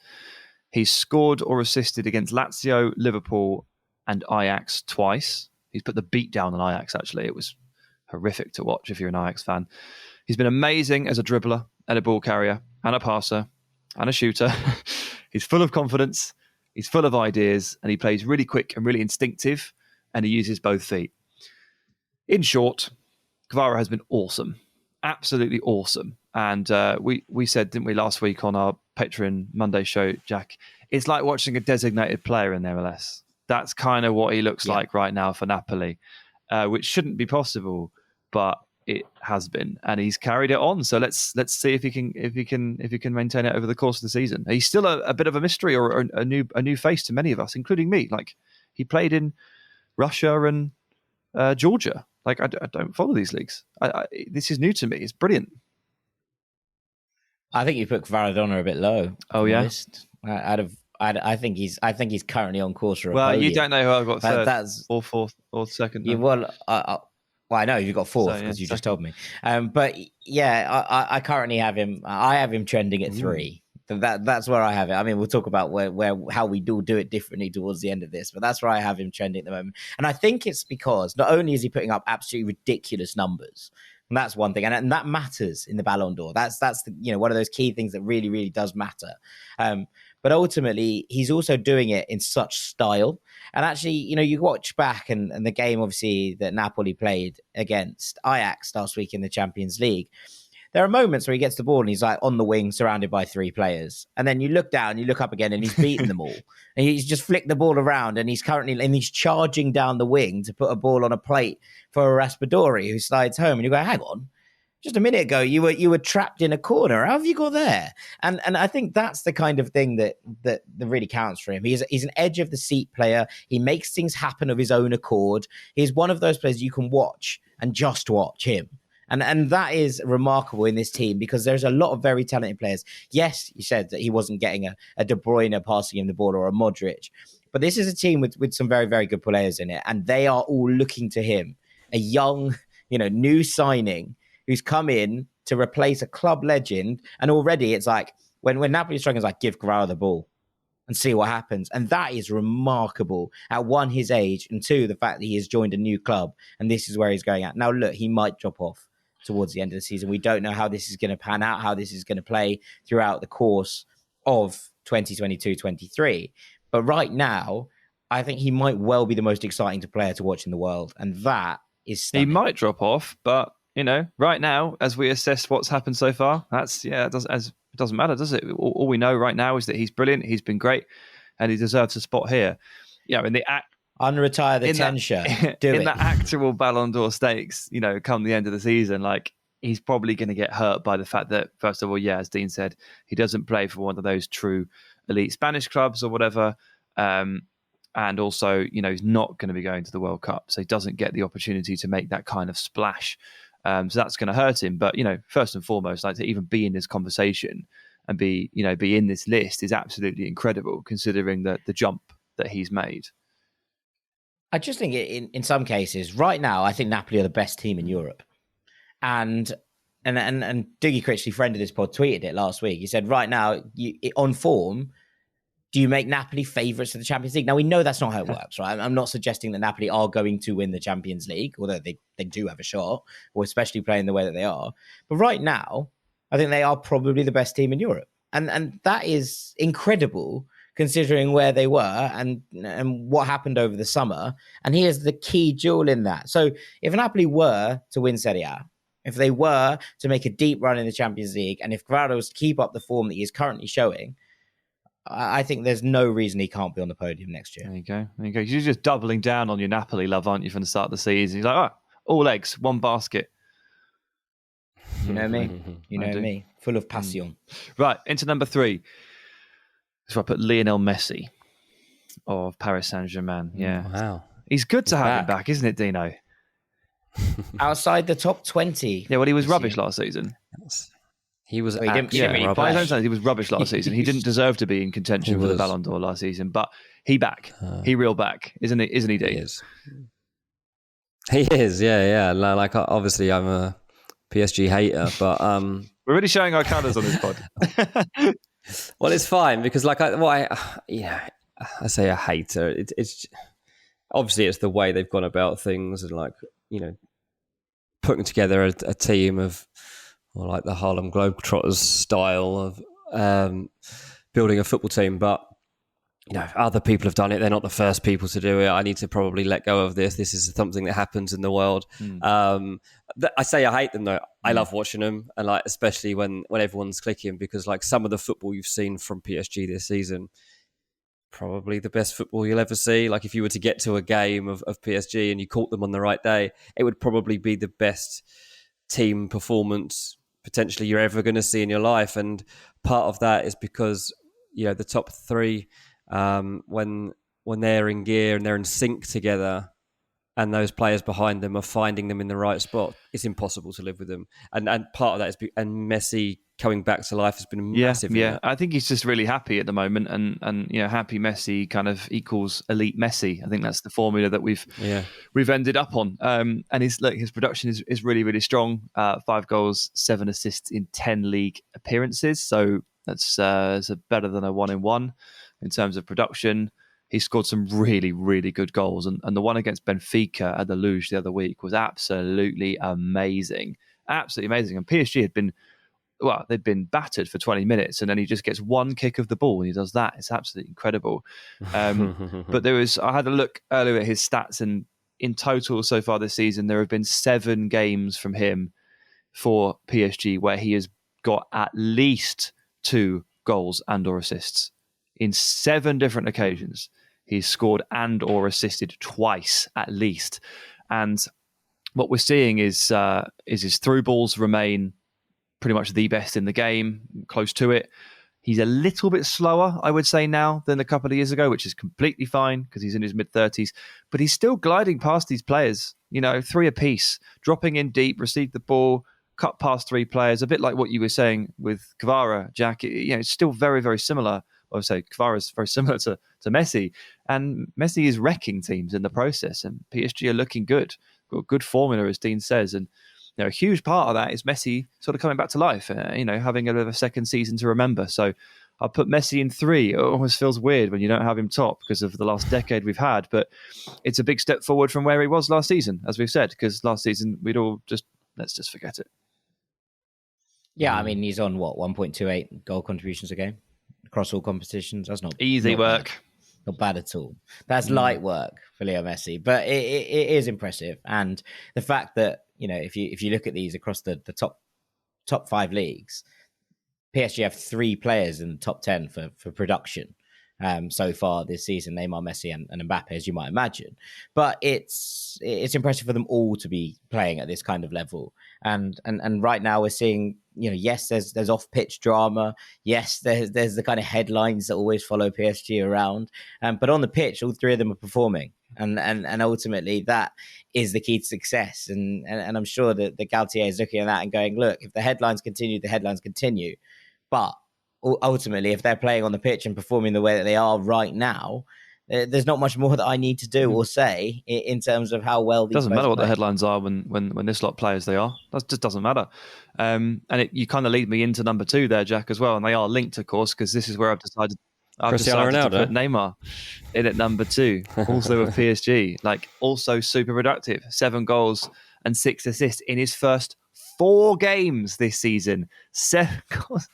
He's scored or assisted against Lazio, Liverpool and Ajax twice. He's put the beat down on Ajax, actually. It was horrific to watch if you're an Ajax fan. He's been amazing as a dribbler. and a ball carrier and a passer and a shooter. He's full of confidence. He's full of ideas, and he plays really quick and really instinctive, and he uses both feet. In short, Kvara has been awesome. Absolutely awesome. And we said, didn't we, last week on our Patreon Monday show, Jack, it's like watching a designated player in the MLS. That's kind of what he looks like right now for Napoli, which shouldn't be possible, but it has been, and he's carried it on. So let's see if he can maintain it over the course of the season. He's still a bit of a mystery, or a new face to many of us, including me. Like, he played in Russia and Georgia. Like, I don't follow these leagues. This is new to me. It's brilliant. I think you put Kvaradona a bit low. Oh yeah, I think he's currently on course for a podium. You don't know who I've got third, that's or fourth, or second. Yeah, well, I know you've got fourth because you just told me. But yeah, I currently have him. I have him trending at 3. That's where I have it. I mean, we'll talk about how we do it differently towards the end of this, but that's where I have him trending at the moment. And I think it's because not only is he putting up absolutely ridiculous numbers, and that's one thing, and that matters in the Ballon d'Or. That's the, one of those key things that really, really does matter. But ultimately, he's also doing it in such style. And actually, you watch back and the game, obviously, that Napoli played against Ajax last week in the Champions League. There are moments where he gets the ball and he's like on the wing, surrounded by 3 players. And then you look down, you look up again, and he's beaten them all. And he's just flicked the ball around, and he's charging down the wing to put a ball on a plate for a Raspadori who slides home. And you go, hang on. Just a minute ago, you were trapped in a corner. How have you got there? And I think that's the kind of thing that really counts for him. He's an edge of the seat player. He makes things happen of his own accord. He's one of those players you can watch and just watch him. And that is remarkable in this team, because there's a lot of very talented players. Yes, you said that he wasn't getting a De Bruyne passing him the ball, or a Modric, but this is a team with some very, very good players in it, and they are all looking to him, a young, new signing who's come in to replace a club legend. And already it's like, when Napoli's struggling, it's like, give Guerrero the ball and see what happens. And that is remarkable at 1, his age, and 2, the fact that he has joined a new club and this is where he's going at. Now, look, he might drop off towards the end of the season. We don't know how this is going to pan out, how this is going to play throughout the course of 2022-23. But right now, I think he might well be the most exciting player to watch in the world. And that is stunning. He might drop off, but right now, as we assess what's happened so far, it doesn't matter, does it? All we know right now is that he's brilliant, he's been great, and he deserves a spot here. In the unretire the Tensha. In the actual Ballon d'Or stakes, come the end of the season, like, he's probably going to get hurt by the fact that, first of all, as Dean said, he doesn't play for one of those true elite Spanish clubs or whatever. And also, he's not going to be going to the World Cup, so he doesn't get the opportunity to make that kind of splash. So that's going to hurt him. But, first and foremost, like, to even be in this conversation and be in this list is absolutely incredible, considering the jump that he's made. I just think in some cases, right now, I think Napoli are the best team in Europe. And Dougie Critchley, friend of this pod, tweeted it last week. He said, right now, on form, do you make Napoli favourites for the Champions League? Now, we know that's not how it works, right? I'm not suggesting that Napoli are going to win the Champions League, although they do have a shot, or especially playing the way that they are. But right now, I think they are probably the best team in Europe. And that is incredible, considering where they were and what happened over the summer. And he is the key jewel in that. So if Napoli were to win Serie A, if they were to make a deep run in the Champions League, and if Guerrero was to keep up the form that he is currently showing, I think there's no reason he can't be on the podium next year. There you go. You're just doubling down on your Napoli love, aren't you, from the start of the season? He's like, all eggs, one basket. You know me. You know me. Full of passion. Right, into number 3. So I put Lionel Messi of Paris Saint-Germain. Yeah. Wow. He's good to have him back, isn't it, Dino? Outside the top 20. Yeah, well, he was rubbish last season. He was he didn't really rubbish. By his own standards, he was rubbish last season. He didn't deserve to be in contention for the Ballon d'Or last season, but he real back, isn't he, D? He is, yeah. Like, obviously, I'm a PSG hater, but we're really showing our colours on this pod. Well, it's fine because, like, I say a hater. It's obviously it's the way they've gone about things, and, like, putting together a team of or like the Harlem Globetrotters style of building a football team. But other people have done it. They're not the first people to do it. I need to probably let go of this. This is something that happens in the world. I say I hate them though. I love watching them, and like especially when everyone's clicking, because like some of the football you've seen from PSG this season, probably the best football you'll ever see. Like if you were to get to a game of PSG and you caught them on the right day, it would probably be the best team performance potentially you're ever going to see in your life. And part of that is because the top three, when they're in gear and they're in sync together, and those players behind them are finding them in the right spot, it's impossible to live with them. And part of that is, and Messi coming back to life has been massive. Yeah, I think he's just really happy at the moment, and happy Messi kind of equals elite Messi. I think that's the formula that we've ended up on. And his production is really, really strong. 5 goals, 7 assists in 10 league appearances. So that's better than a 1-in-1 in terms of production. He scored some really, really good goals. And the one against Benfica at the Luge the other week was absolutely amazing. Absolutely amazing. And PSG they'd been battered for 20 minutes, and then he just gets one kick of the ball and he does that. It's absolutely incredible. But I had a look earlier at his stats, and in total so far this season, there have been 7 games from him for PSG where he has got at least 2 goals and or assists. In 7 different occasions, he's scored and or assisted twice at least. And what we're seeing is his through balls remain pretty much the best in the game, close to it. He's a little bit slower, I would say, now than a couple of years ago, which is completely fine because he's in his mid-30s. But he's still gliding past these players, 3 apiece, dropping in deep, receive the ball, cut past 3 players, a bit like what you were saying with Kvara, Jack. It's still very, very similar. I would say Kvara is very similar to Messi. And Messi is wrecking teams in the process, and PSG are looking good. Got a good formula, as Dean says. And a huge part of that is Messi sort of coming back to life, having a bit of a second season to remember. So I'll put Messi in 3. It almost feels weird when you don't have him top because of the last decade we've had, but it's a big step forward from where he was last season, as we've said, because last season let's just forget it. Yeah, I mean, he's on 1.28 goal contributions a game across all competitions. That's not easy work. Bad. Not bad at all. That's light work for Leo Messi, but it is impressive. And the fact that, if you look at these across the top 5 leagues, PSG have 3 players in the top 10 for production so far this season: Neymar, Messi, and Mbappe, as you might imagine. But it's impressive for them all to be playing at this kind of level. And right now we're seeing, yes, there's off-pitch drama. Yes, there's the kind of headlines that always follow PSG around. But on the pitch, all 3 of them are performing. And ultimately that is the key to success. And I'm sure that the Galtier is looking at that and going, look, if the headlines continue, the headlines continue. But ultimately, if they're playing on the pitch and performing the way that they are right now, there's not much more that I need to do or say in terms of how well these doesn't matter what the headlines are when this lot play as they are. That just doesn't matter. You kind of lead me into number 2 there, Jack, as well. And they are linked, of course, because this is where I've decided to put Neymar in at number 2, also of PSG. Also super productive. 7 goals and 6 assists in his first 4 games this season. 7 goals,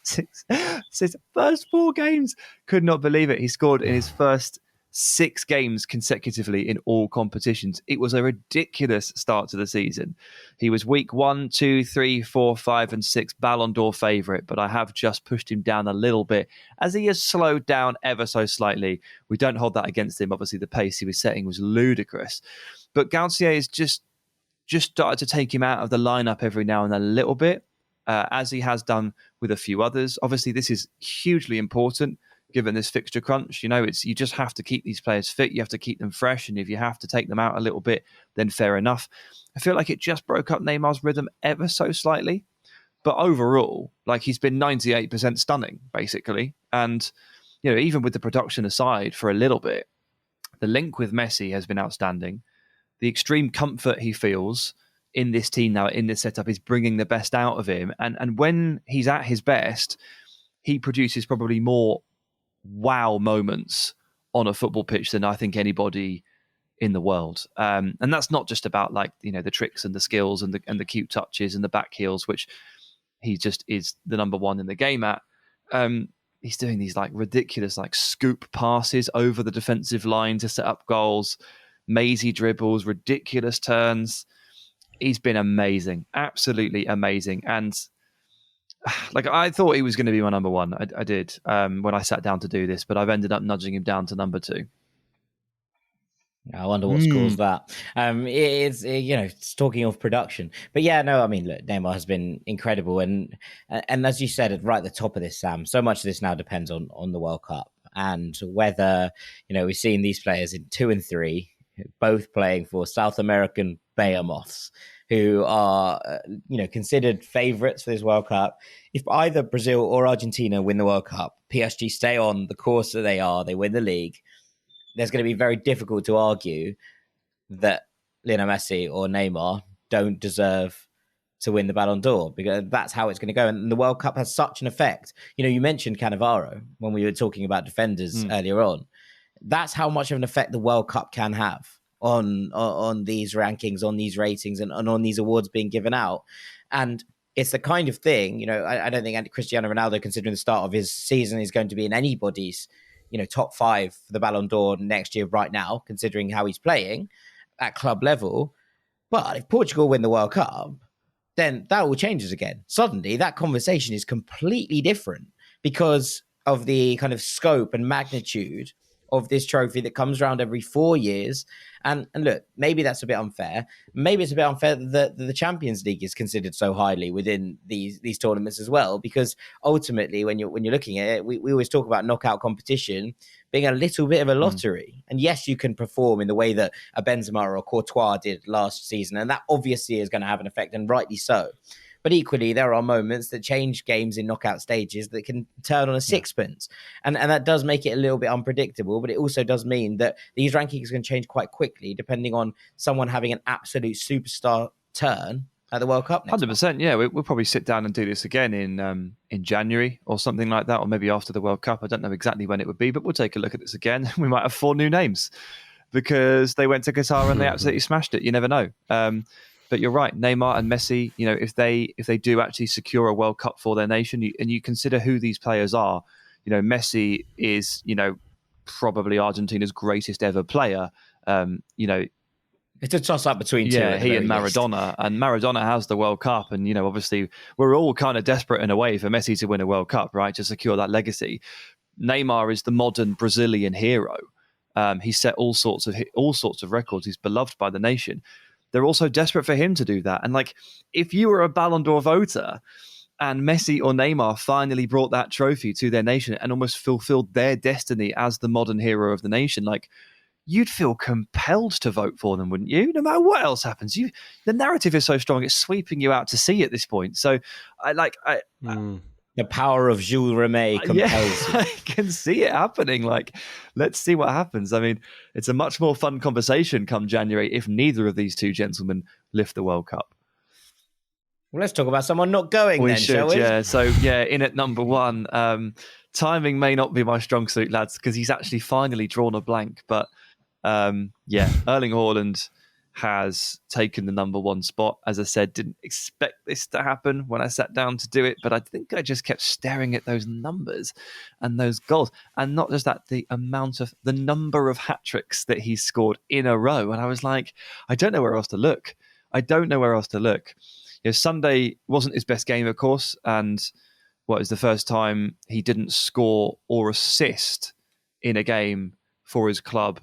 6 first 4 games. Could not believe it. He scored in his first 6 games consecutively in all competitions. It was a ridiculous start to the season. He was week 1, 2, 3, 4, 5, and 6 Ballon d'Or favourite, but I have just pushed him down a little bit as he has slowed down ever so slightly. We don't hold that against him. Obviously, the pace he was setting was ludicrous. But Galtier is just started to take him out of the lineup every now and then a little bit, as he has done with a few others. Obviously, this is hugely important given this fixture crunch. You just have to keep these players fit. You have to keep them fresh. And if you have to take them out a little bit, then fair enough. I feel like it just broke up Neymar's rhythm ever so slightly. But overall, he's been 98% stunning, basically. And, even with the production aside for a little bit, the link with Messi has been outstanding. The extreme comfort he feels in this team now, in this setup, is bringing the best out of him. And when he's at his best, he produces probably more wow moments on a football pitch than I think anybody in the world. And that's not just about the tricks and the skills and the cute touches and the back heels, which he just is the number one in the game at. He's doing these like ridiculous like scoop passes over the defensive line to set up goals, mazy dribbles, ridiculous turns. He's been amazing, absolutely amazing. And like I thought he was going to be my number one. I did when I sat down to do this, but I've ended up nudging him down to number two. I wonder what scores that. It's talking of production, but yeah, no, I mean, look, Neymar has been incredible, and as you said right at the top of this, Sam, so much of this now depends on the World Cup and whether we've seen these players in 2 and 3, both playing for South American behemoths who are considered favourites for this World Cup. If either Brazil or Argentina win the World Cup, PSG stay on the course that they are, they win the league. There's going to be very difficult to argue that Lionel Messi or Neymar don't deserve to win the Ballon d'Or, because that's how it's going to go. And the World Cup has such an effect. You mentioned Cannavaro when we were talking about defenders earlier on. That's how much of an effect the World Cup can have on these rankings, on these ratings, and on these awards being given out. And it's the kind of thing, I don't think Cristiano Ronaldo, considering the start of his season, is going to be in anybody's top 5 for the Ballon d'Or next year right now, considering how he's playing at club level. But if Portugal win the World Cup, then that all changes again. Suddenly, that conversation is completely different because of the kind of scope and magnitude of this trophy that comes around every 4 years. And look, maybe that's a bit unfair. Maybe it's a bit unfair that the Champions League is considered so highly within these tournaments as well, because ultimately, when you're looking at it, we always talk about knockout competition being a little bit of a lottery. And yes, you can perform in the way that a Benzema or a Courtois did last season, and that obviously is going to have an effect, and rightly so. But equally, there are moments that change games in knockout stages that can turn on a sixpence. And that does make it a little bit unpredictable, but it also does mean that these rankings can change quite quickly depending on someone having an absolute superstar turn at the World Cup next 100%, month. yeah. We'll probably sit down and do this again in January or something like that, or maybe after the World Cup. I don't know exactly when it would be, but we'll take a look at this again. We might have 4 new names because they went to Qatar and they absolutely smashed it. You never know. But you're right, Neymar and Messi, if they do actually secure a World Cup for their nation, and you consider who these players are, Messi is, probably Argentina's greatest ever player. It's a toss-up between two. Yeah, he and Maradona. And Maradona has the World Cup. And, obviously, we're all kind of desperate in a way for Messi to win a World Cup, right, to secure that legacy. Neymar is the modern Brazilian hero. He set all sorts of records. He's beloved by the nation. They're also desperate for him to do that. And if you were a Ballon d'Or voter and Messi or Neymar finally brought that trophy to their nation and almost fulfilled their destiny as the modern hero of the nation, you'd feel compelled to vote for them, wouldn't you? No matter what else happens, the narrative is so strong; it's sweeping you out to sea at this point. So, the power of Jules Rimet compels you. I can see it happening. Let's see what happens. I mean, it's a much more fun conversation come January if neither of these two gentlemen lift the World Cup. Well, let's talk about someone not going shall we? Yeah. So, in at number 1, timing may not be my strong suit, lads, because he's actually finally drawn a blank. But, Erling Haaland has taken the number 1 spot. As I said, didn't expect this to happen when I sat down to do it, but I think I just kept staring at those numbers and those goals. And not just that, the number of hat-tricks that he's scored in a row. And I was like, I don't know where else to look. Sunday wasn't his best game, of course, and it was the first time he didn't score or assist in a game for his club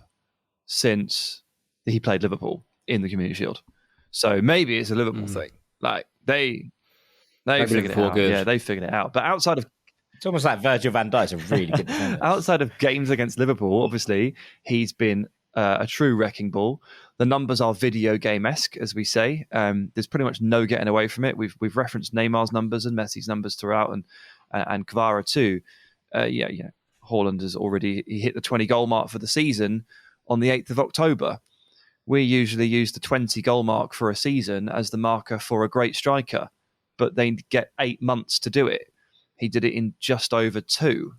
since he played Liverpool in the Community Shield. So maybe it's a Liverpool thing. They figured it out. Yeah, they figured it out. But outside of... It's almost like Virgil van Dijk's a really good defender. Outside of games against Liverpool, obviously, he's been a true wrecking ball. The numbers are video game-esque, as we say. There's pretty much no getting away from it. We've referenced Neymar's numbers and Messi's numbers throughout, and Kvara too. Haaland has already hit the 20-goal mark for the season on the 8th of October. We usually use the 20-goal mark for a season as the marker for a great striker, but they get 8 months to do it. He did it in just over 2.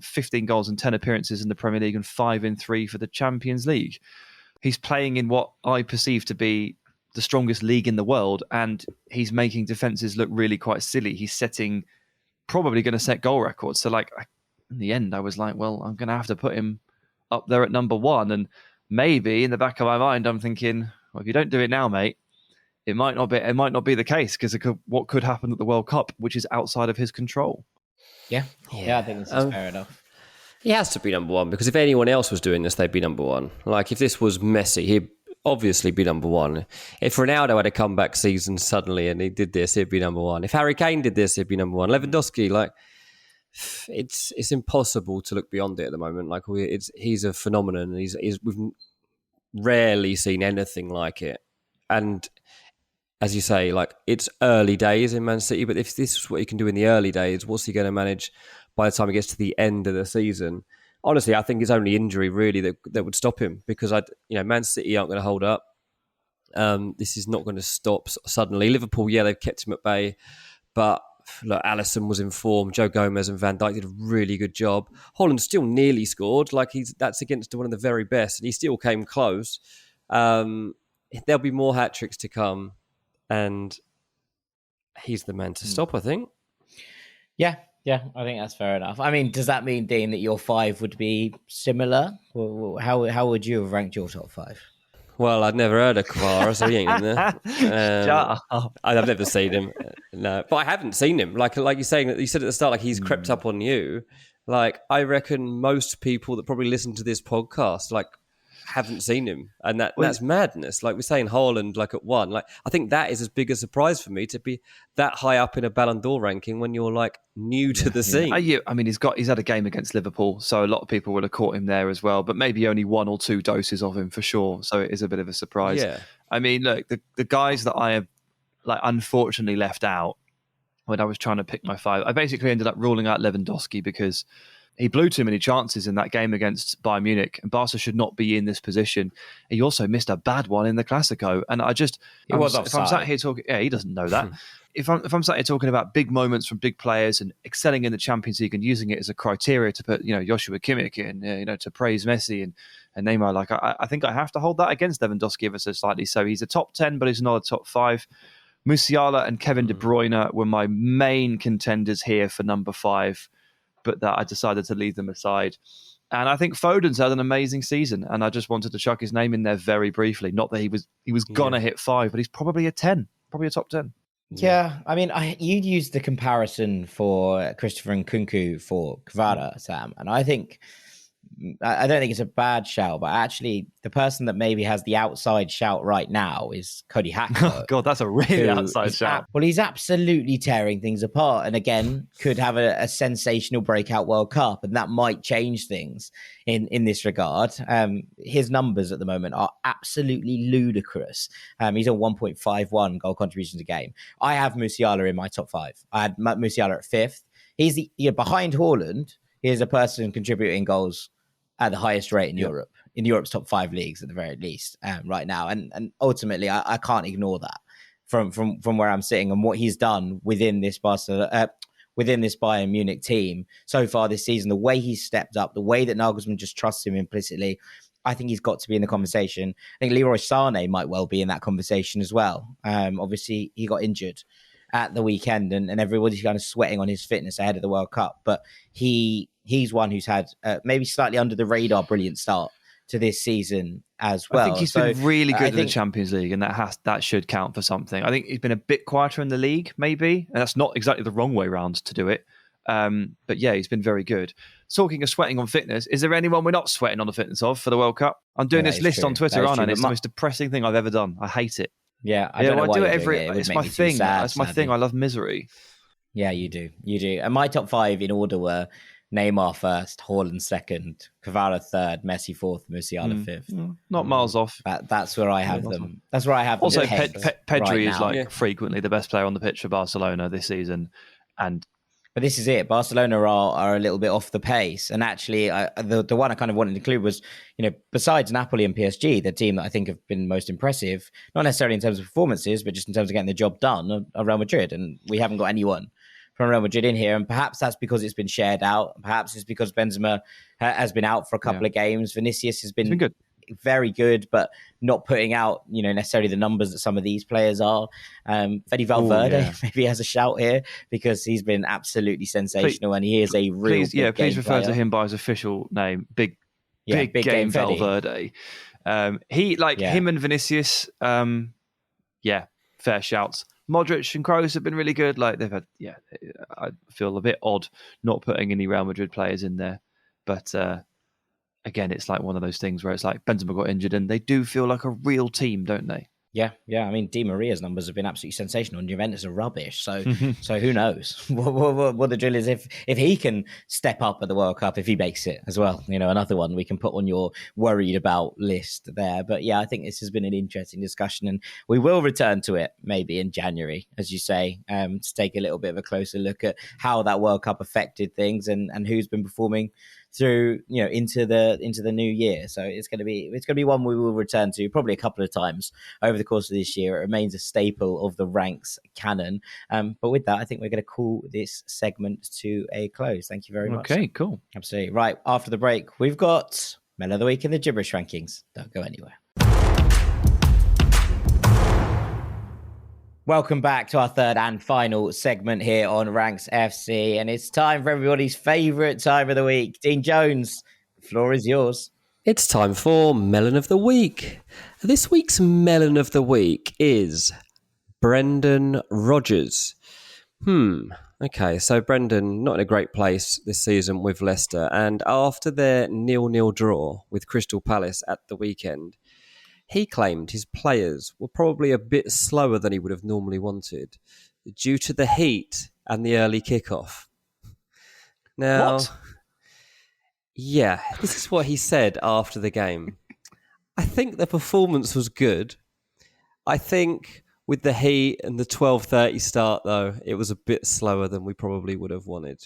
15 goals and 10 appearances in the Premier League and 5 in 3 for the Champions League. He's playing in what I perceive to be the strongest league in the world, and he's making defenses look really quite silly. He's probably going to set goal records. So in the end, I was like, well, I'm going to have to put him up there at number 1. And maybe in the back of my mind, I'm thinking, well, if you don't do it now, mate, it might not be the case, because what could happen at the World Cup, which is outside of his control. Yeah, I think this is fair enough. He has to be number 1, because if anyone else was doing this, they'd be number 1. Like, if this was Messi, he'd obviously be number 1. If Ronaldo had a comeback season suddenly and he did this, he'd be number 1. If Harry Kane did this, he'd be number 1. Lewandowski, it's impossible to look beyond it at the moment. He's a phenomenon, and we've rarely seen anything like it. And as you say, it's early days in Man City, but if this is what he can do in the early days, what's he going to manage by the time he gets to the end of the season? Honestly, I think it's only injury really that would stop him, because Man City aren't going to hold up. This is not going to stop suddenly. Liverpool, they've kept him at bay, but look, Alisson was in form. Joe Gomez and Van Dijk did a really good job. Haaland still nearly scored. That's against one of the very best, and he still came close. There'll be more hat tricks to come, and he's the man to stop, I think. Yeah, I think that's fair enough. I mean, does that mean, Dean, that your 5 would be similar? How would you have ranked your top 5? Well, I'd never heard of Kvara, so he ain't in there. I've never seen him. No, but I haven't seen him. Like you're saying, that you said at the start, he's crept up on you. I reckon most people that probably listen to this podcast, haven't seen him, and that's madness. We're saying Haaland at 1. I think that is as big a surprise for me, to be that high up in a Ballon d'Or ranking when you're new to the scene. I mean, he's had a game against Liverpool, so a lot of people would have caught him there as well, but maybe only 1 or 2 doses of him for sure. So it is a bit of a surprise. Yeah. I mean, look, the guys that I have unfortunately left out when I was trying to pick my 5, I basically ended up ruling out Lewandowski because he blew too many chances in that game against Bayern Munich, and Barca should not be in this position. He also missed a bad one in the Clasico, and if I'm sat here talking, he doesn't know that. If I'm sat here talking about big moments from big players and excelling in the Champions League and using it as a criteria to put, Joshua Kimmich in, to praise Messi and Neymar, I think I have to hold that against Lewandowski ever so slightly. So he's a top 10, but he's not a top 5. Musiala and Kevin De Bruyne were my main contenders here for number 5. But that I decided to leave them aside. And I think Foden's had an amazing season, and I just wanted to chuck his name in there very briefly. Not that he was gonna hit 5, but he's probably a 10, probably a top 10. Yeah, I mean, you used the comparison for Christopher Nkunku for Kvara, Sam, and I don't think it's a bad shout, but actually the person that maybe has the outside shout right now is Cody Hackett. Oh God, that's a really outside shout. He's absolutely tearing things apart, and again, could have a sensational breakout World Cup, and that might change things in this regard. His numbers at the moment are absolutely ludicrous. He's on 1.51 goal contributions a game. I have Musiala in my top 5. I had Musiala at 5th. He's behind Haaland. He is a person contributing goals at the highest rate in Europe, in Europe's top 5 leagues at the very least right now. And ultimately, I can't ignore that from where I'm sitting and what he's done within this Bayern Munich team so far this season. The way he's stepped up, the way that Nagelsmann just trusts him implicitly, I think he's got to be in the conversation. I think Leroy Sané might well be in that conversation as well. Obviously, he got injured at the weekend and everybody's kind of sweating on his fitness ahead of the World Cup. But he's one who's had maybe slightly under the radar brilliant start to this season as well. I think he's been really good in the Champions League, and that should count for something. I think he's been a bit quieter in the league, maybe, and that's not exactly the wrong way round to do it. But yeah, he's been very good. Talking of sweating on fitness, is there anyone we're not sweating on the fitness of for the World Cup? I'm doing this list on Twitter, aren't I? And it's the most depressing thing I've ever done. I hate it. Yeah, I do it every. It's my thing. That's my thing. I love misery. Yeah, you do. And my top 5 in order were Neymar first, Haaland second, Kvara third, Messi fourth, Musiala fifth. Not miles off. That's where I have them. That's where I have them. Also, Pedri is frequently the best player on the pitch for Barcelona this season, But this is it. Barcelona are a little bit off the pace. And actually, the one I kind of wanted to include was, besides Napoli and PSG, the team that I think have been most impressive, not necessarily in terms of performances, but just in terms of getting the job done, are Real Madrid. And we haven't got anyone from Real Madrid in here. And perhaps that's because it's been shared out. Perhaps it's because Benzema has been out for a couple of games. Vinicius has been good. very good, but not putting out, necessarily the numbers that some of these players are. Fede Valverde maybe has a shout here because he's been absolutely sensational, and he is a real please refer player. to him by his official name, Big Game Valverde. Him and Vinicius, fair shouts. Modric and Kroos have been really good. Like they've had, I feel a bit odd not putting any Real Madrid players in there. But again, it's like one of those things where it's like Benzema got injured and they do feel like a real team, don't they? Yeah. I mean, Di Maria's numbers have been absolutely sensational, and Juventus are rubbish. So who knows what the drill is if he can step up at the World Cup, if he makes it as well. Another one we can put on your worried about list there. But yeah, I think this has been an interesting discussion, and we will return to it maybe in January, as you say, to take a little bit of a closer look at how that World Cup affected things and who's been performing through into the new year. So it's going to be one we will return to probably a couple of times over the course of this year. It remains a staple of the ranks canon. But with that, I think we're going to call this segment to a close. Thank you very much. Okay, cool. Absolutely. Right, after the break, we've got Melon of the Week in the Gibberish rankings. Don't go anywhere. Welcome back to our third and final segment here on Ranks FC, and it's time for everybody's favourite time of the week. Dean Jones, the floor is yours. It's time for Melon of the Week. This week's Melon of the Week is Brendan Rodgers. Okay, so Brendan, not in a great place this season with Leicester, and after their 0-0 draw with Crystal Palace at the weekend, he claimed his players were probably a bit slower than he would have normally wanted due to the heat and the early kickoff. Now, what? Yeah, this is what he said after the game. I think the performance was good. I think with the heat and the 12:30 start, though, it was a bit slower than we probably would have wanted.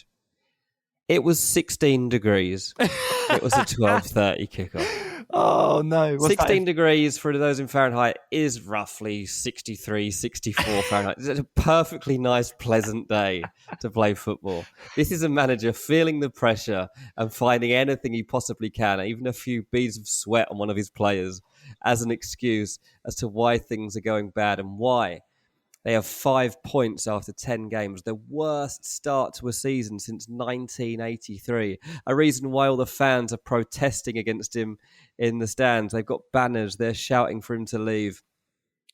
It was 16 degrees. It was a 12:30 kickoff. Oh, no. 16 degrees for those in Fahrenheit is roughly 63, 64 Fahrenheit. It's a perfectly nice, pleasant day to play football. This is a manager feeling the pressure and finding anything he possibly can, even a few beads of sweat on one of his players, as an excuse as to why things are going bad and why they have 5 points after 10 games, the worst start to a season since 1983. A reason why all the fans are protesting against him in the stands. They've got banners, they're shouting for him to leave.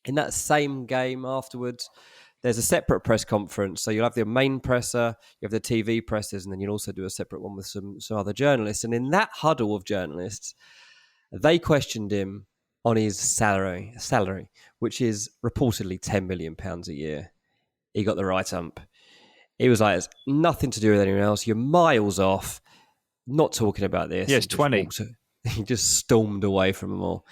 In that same game afterwards, there's a separate press conference. So you'll have the main presser, you have the TV pressers, and then you'll also do a separate one with some other journalists. And in that huddle of journalists, they questioned him on his salary, which is reportedly £10 million a year. He got the right ump. He was like, it's nothing to do with anyone else. You're miles off. Not talking about this. Yes, 20. He just stormed away from them all.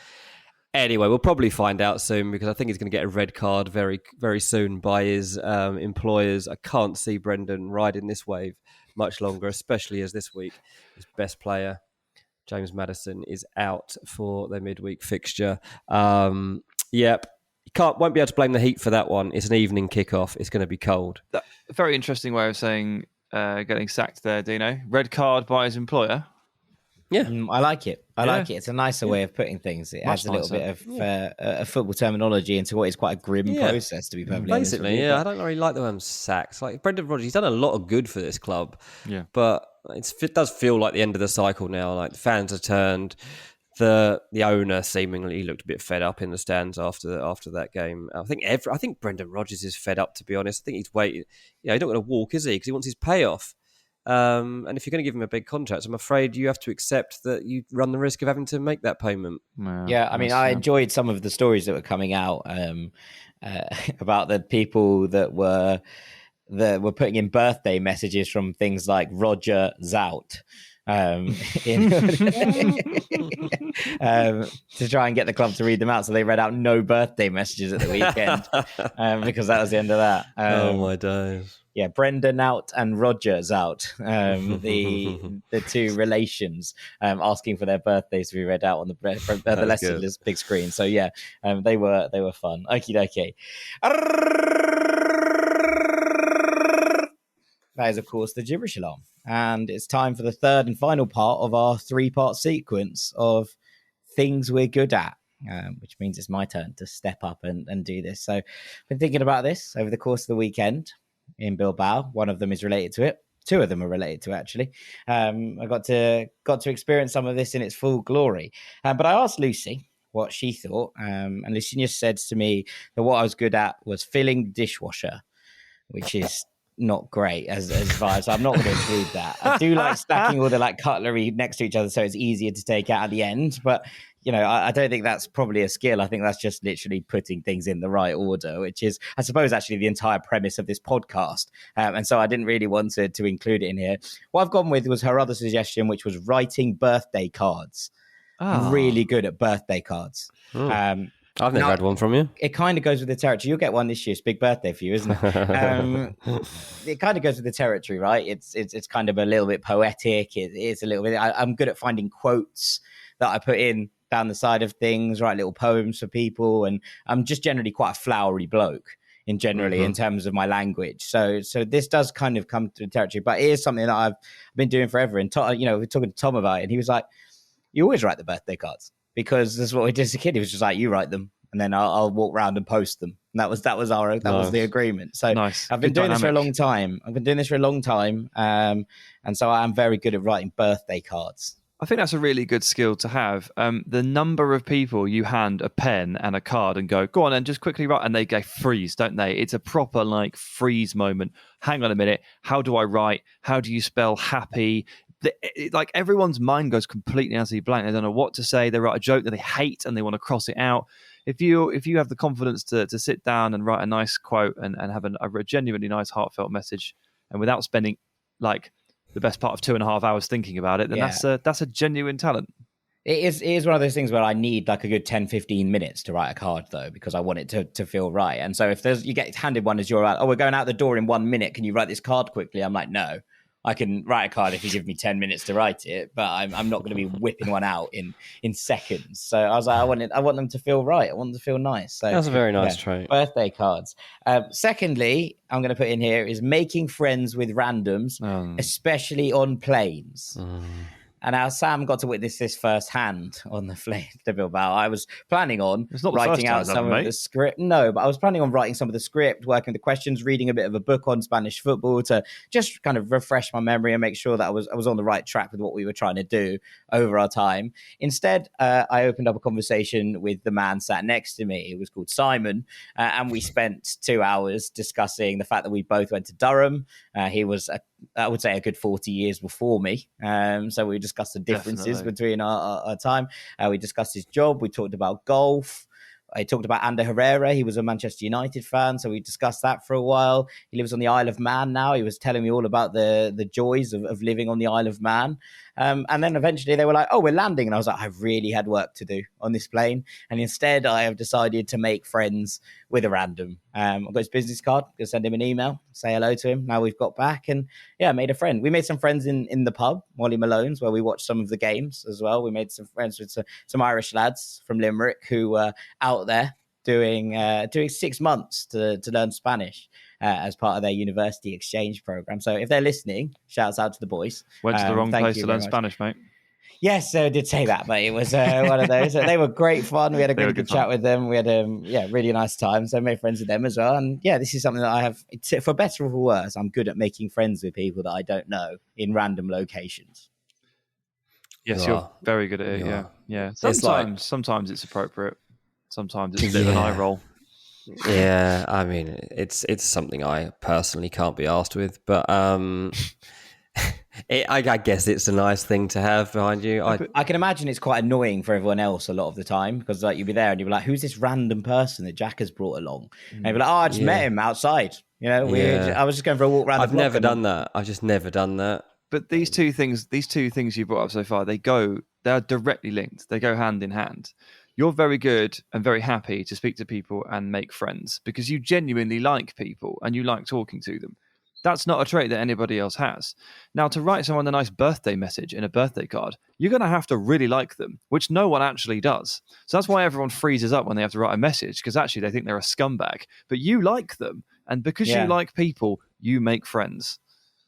Anyway, we'll probably find out soon because I think he's going to get a red card very, very soon by his employers. I can't see Brendan riding this wave much longer, especially as this week his best player, James Maddison, is out for their midweek fixture. Won't be able to blame the heat for that one. It's an evening kickoff. It's going to be cold. Very interesting way of saying getting sacked there, Dino. Red card by his employer. Yeah, I like it. I like it. It's a nicer way of putting things. It adds a little bit of football terminology into what is quite a grim process, to be perfectly honest. Basically, I don't really like the term sacks. Like Brendan Rodgers, he's done a lot of good for this club. Yeah, but it does feel like the end of the cycle now. Like the fans are turned. The owner seemingly looked a bit fed up in the stands after that game. I think Brendan Rodgers is fed up, to be honest. I think he's waiting. He's not going to walk, is he? Because he wants his payoff. And if you're going to give him a big contract, I'm afraid you have to accept that you run the risk of having to make that payment. I enjoyed some of the stories that were coming out about the people that were putting in birthday messages from things like Roger Zout. To try and get the club to read them out, so they read out no birthday messages at the weekend because that was the end of that. Oh my days! Yeah, Brendan out and Roger's out. The two relations asking for their birthdays to be read out on the Leicester big screen. So yeah, they were fun. Okie dokie. That is, of course, the gibberish alarm. And it's time for the third and final part of our 3-part sequence of things we're good at, which means it's my turn to step up and do this. So I've been thinking about this over the course of the weekend in Bilbao. One of them is related to it. Two of them are related to it, actually. I got to experience some of this in its full glory. But I asked Lucy what she thought. And Lucy said to me that what I was good at was filling the dishwasher, which is not great as vibes. So I'm not going to include that. I do like stacking all the like cutlery next to each other so it's easier to take out at the end. But, you know, I don't think that's probably a skill. I think that's just literally putting things in the right order, which is, I suppose, actually the entire premise of this podcast. And so I didn't really want to include it in here. What I've gone with was her other suggestion, which was writing birthday cards. I'm really good at birthday cards. I've never had one from you. It kind of goes with the territory. You'll get one this year. It's a big birthday for you, isn't it? It kind of goes with the territory, right? It's kind of a little bit poetic. It's a little bit. I'm good at finding quotes that I put in down the side of things, write little poems for people, and I'm just generally quite a flowery bloke in terms of my language. So this does kind of come to the territory, but it is something that I've been doing forever. And we're talking to Tom about it, and he was like, "You always write the birthday cards." Because this is what we did as a kid. It was just like, you write them and then I'll walk around and post them. And that was was the agreement. So nice. I've been doing this for a long time. And so I'm very good at writing birthday cards. I think that's a really good skill to have. The number of people you hand a pen and a card and go on and just quickly write, and they go freeze, don't they? It's a proper like freeze moment. Hang on a minute. How do I write? How do you spell happy? Like everyone's mind goes completely utterly blank. They don't know what to say. They write a joke that they hate and they want to cross it out. If you have the confidence to sit down and write a nice quote and have a genuinely nice heartfelt message, and without spending like the best part of 2.5 hours thinking about it, then that's a genuine talent. It is one of those things where I need like a good 10-15 minutes to write a card though, because I want it to feel right. And so if you get handed one as you're like, we're going out the door in 1 minute, can you write this card quickly? I'm like, no. I can write a card if you give me 10 minutes to write it, but I'm not going to be whipping one out in seconds. So I was like, I want them to feel right. I want them to feel nice. So that's a very nice trait. Birthday cards. Secondly, I'm going to put in here is making friends with randoms, especially on planes. And now Sam got to witness this firsthand on the flight to Bilbao. I was planning on writing out some of the script. No, but I was planning on writing some of the script, working with the questions, reading a bit of a book on Spanish football to just kind of refresh my memory and make sure that I was on the right track with what we were trying to do over our time. Instead, I opened up a conversation with the man sat next to me. It was called Simon, and we spent 2 hours discussing the fact that we both went to Durham. He was I would say a good 40 years before me. So we discussed the differences between our time. We discussed his job. We talked about golf. I talked about Ander Herrera. He was a Manchester United fan, so we discussed that for a while. He lives on the Isle of Man now. He was telling me all about the joys of living on the Isle of Man. And then eventually they were like, we're landing. And I was like, I really had work to do on this plane. And instead, I have decided to make friends with a random. I've got his business card. I'm going to send him an email, say hello to him. Now we've got back and made a friend. We made some friends in the pub, Molly Malone's, where we watched some of the games as well. We made some friends with some Irish lads from Limerick who were out there doing 6 months to learn Spanish as part of their university exchange program. So if they're listening, shouts out to the boys. Went to the wrong place to learn Spanish, mate. Yes, I did say that, but it was one of those. They were great fun. We had a good chat with them. We had really nice time. So I made friends with them as well. And this is something that I have, for better or for worse, I'm good at making friends with people that I don't know in random locations. Yes, you're very good at it. Yeah. Sometimes it's appropriate. Sometimes it's a bit of an eye roll. Yeah, I mean, it's something I personally can't be asked with, but I guess it's a nice thing to have behind you. I can imagine it's quite annoying for everyone else a lot of the time because like you'll be there and you'll be like, who's this random person that Jack has brought along? And you'll be like, I just met him outside. I was just going for a walk around the block. I've never done that. I've just never done that. But these two things you brought up so far, they're directly linked. They go hand in hand. You're very good and very happy to speak to people and make friends because you genuinely like people and you like talking to them. That's not a trait that anybody else has. Now, to write someone a nice birthday message in a birthday card, you're going to have to really like them, which no one actually does. So that's why everyone freezes up when they have to write a message because actually they think they're a scumbag. But you like them. And because you like people, you make friends.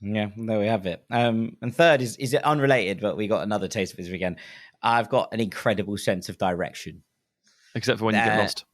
Yeah, there we have it. And third is it unrelated, but we got another taste of this weekend. I've got an incredible sense of direction. Except for when you get lost.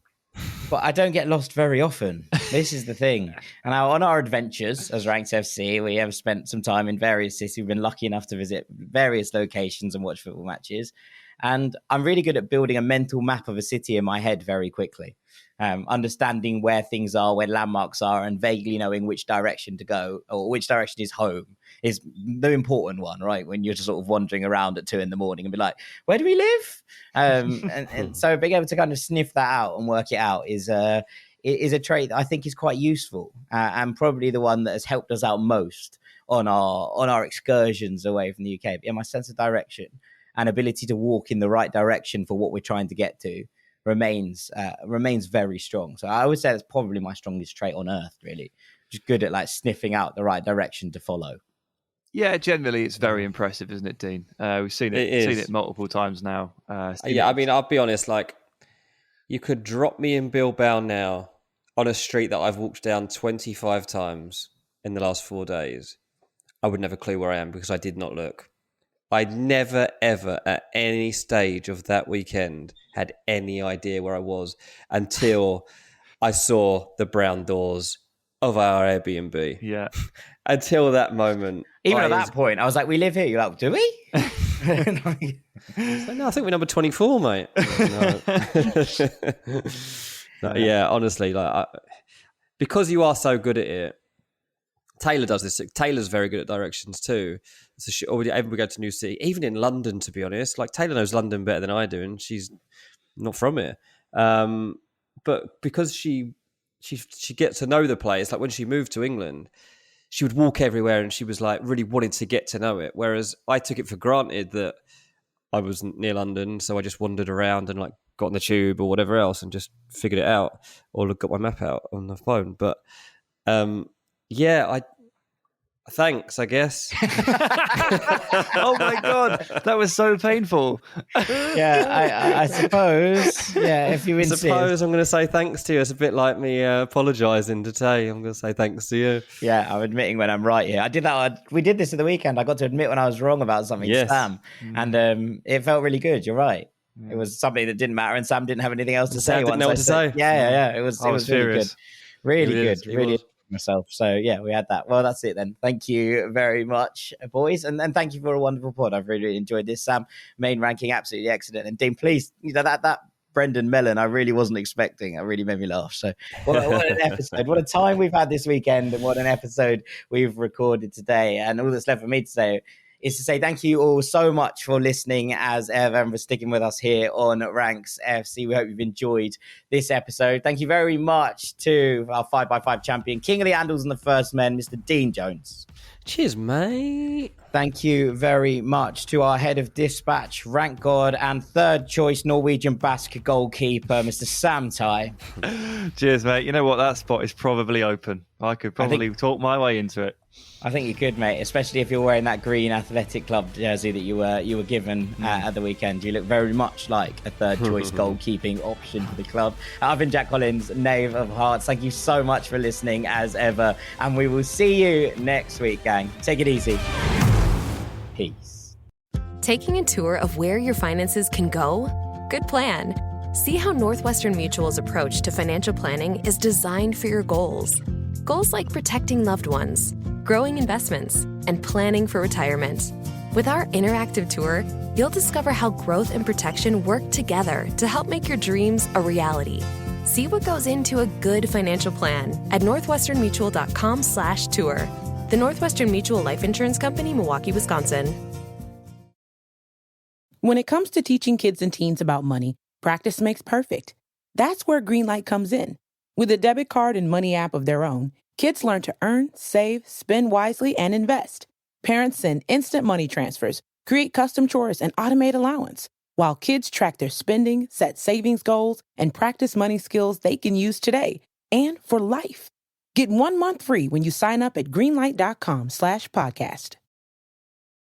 But I don't get lost very often. This is the thing. And on our adventures as Ranks FC, we have spent some time in various cities. We've been lucky enough to visit various locations and watch football matches. And I'm really good at building a mental map of a city in my head very quickly. Understanding where things are, where landmarks are, and vaguely knowing which direction to go or which direction is home is the important one, right? When you're just sort of wandering around at 2 a.m. and be like, where do we live? And so being able to kind of sniff that out and work it out is a trait that I think is quite useful and probably the one that has helped us out most on our excursions away from the UK. But yeah, my sense of direction and ability to walk in the right direction for what we're trying to get to remains very strong. So I would say that's probably my strongest trait on earth, really. Just good at like sniffing out the right direction to follow. Yeah, generally it's very impressive, isn't it, Dean? We've seen it multiple times now. Yeah, I mean, I'll be honest, like you could drop me in Bilbao now on a street that I've walked down 25 times in the last 4 days. I would never clue where I am because I did not look. I never, ever, at any stage of that weekend, had any idea where I was until I saw the brown doors of our Airbnb. Yeah. Until that moment. Even at that point, I was like, we live here. You're like, do we? No, I think we're number 24, mate. No, yeah, honestly, because you are so good at it, Taylor does this. Taylor's very good at directions too. So whenever we go to a new city, even in London, to be honest, like Taylor knows London better than I do, and she's not from here. But because she gets to know the place, like when she moved to England, she would walk everywhere, and she was like really wanting to get to know it. Whereas I took it for granted that I wasn't near London, so I just wandered around and like got on the tube or whatever else and just figured it out, or got my map out on the phone. But yeah, thanks, I guess. Oh my God, that was so painful. Yeah, I suppose. Yeah, if you insist. I suppose I'm going to say thanks to you. It's a bit like me apologising to Tay. I'm going to say thanks to you. Yeah, I'm admitting when I'm right here. I did that. We did this at the weekend. I got to admit when I was wrong about something to Sam. And it felt really good. You're right. It was something that didn't matter, and Sam didn't have anything else to say. Sam didn't know what to say. Yeah. It was really good. Really good. Really myself. So yeah, we had that. Well, that's it then. Thank you very much, boys, and thank you for a wonderful pod. I've really enjoyed this. Sam, main ranking absolutely excellent, and Dean, please, that Brendan Melon, I really wasn't expecting. It really made me laugh. So what an episode! What a time we've had this weekend, and what an episode we've recorded today. And all that's left for me to say is to say thank you all so much for listening as ever and for sticking with us here on Ranks FC. We hope you've enjoyed this episode. Thank you very much to our 5x5 champion, King of the Andals and the First Men, Mr. Dean Jones. Cheers, mate. Thank you very much to our head of dispatch, rank god, and third choice Norwegian Basque goalkeeper, Mr. Sam Tai. Cheers, mate. You know what? That spot is probably open. I could probably talk my way into it. I think you could, mate, especially if you're wearing that green Athletic Club jersey that you were given at the weekend. You look very much like a third-choice goalkeeping option for the club. I've been Jack Collins, Knave of Hearts. Thank you so much for listening, as ever, and we will see you next week, gang. Take it easy. Peace. Taking a tour of where your finances can go? Good plan. See how Northwestern Mutual's approach to financial planning is designed for your goals. Goals like protecting loved ones, growing investments, and planning for retirement. With our interactive tour, you'll discover how growth and protection work together to help make your dreams a reality. See what goes into a good financial plan at northwesternmutual.com/tour. The Northwestern Mutual Life Insurance Company, Milwaukee, Wisconsin. When it comes to teaching kids and teens about money, practice makes perfect. That's where Greenlight comes in. With a debit card and money app of their own, kids learn to earn, save, spend wisely, and invest. Parents send instant money transfers, create custom chores, and automate allowance, while kids track their spending, set savings goals, and practice money skills they can use today and for life. Get 1 month free when you sign up at greenlight.com/podcast.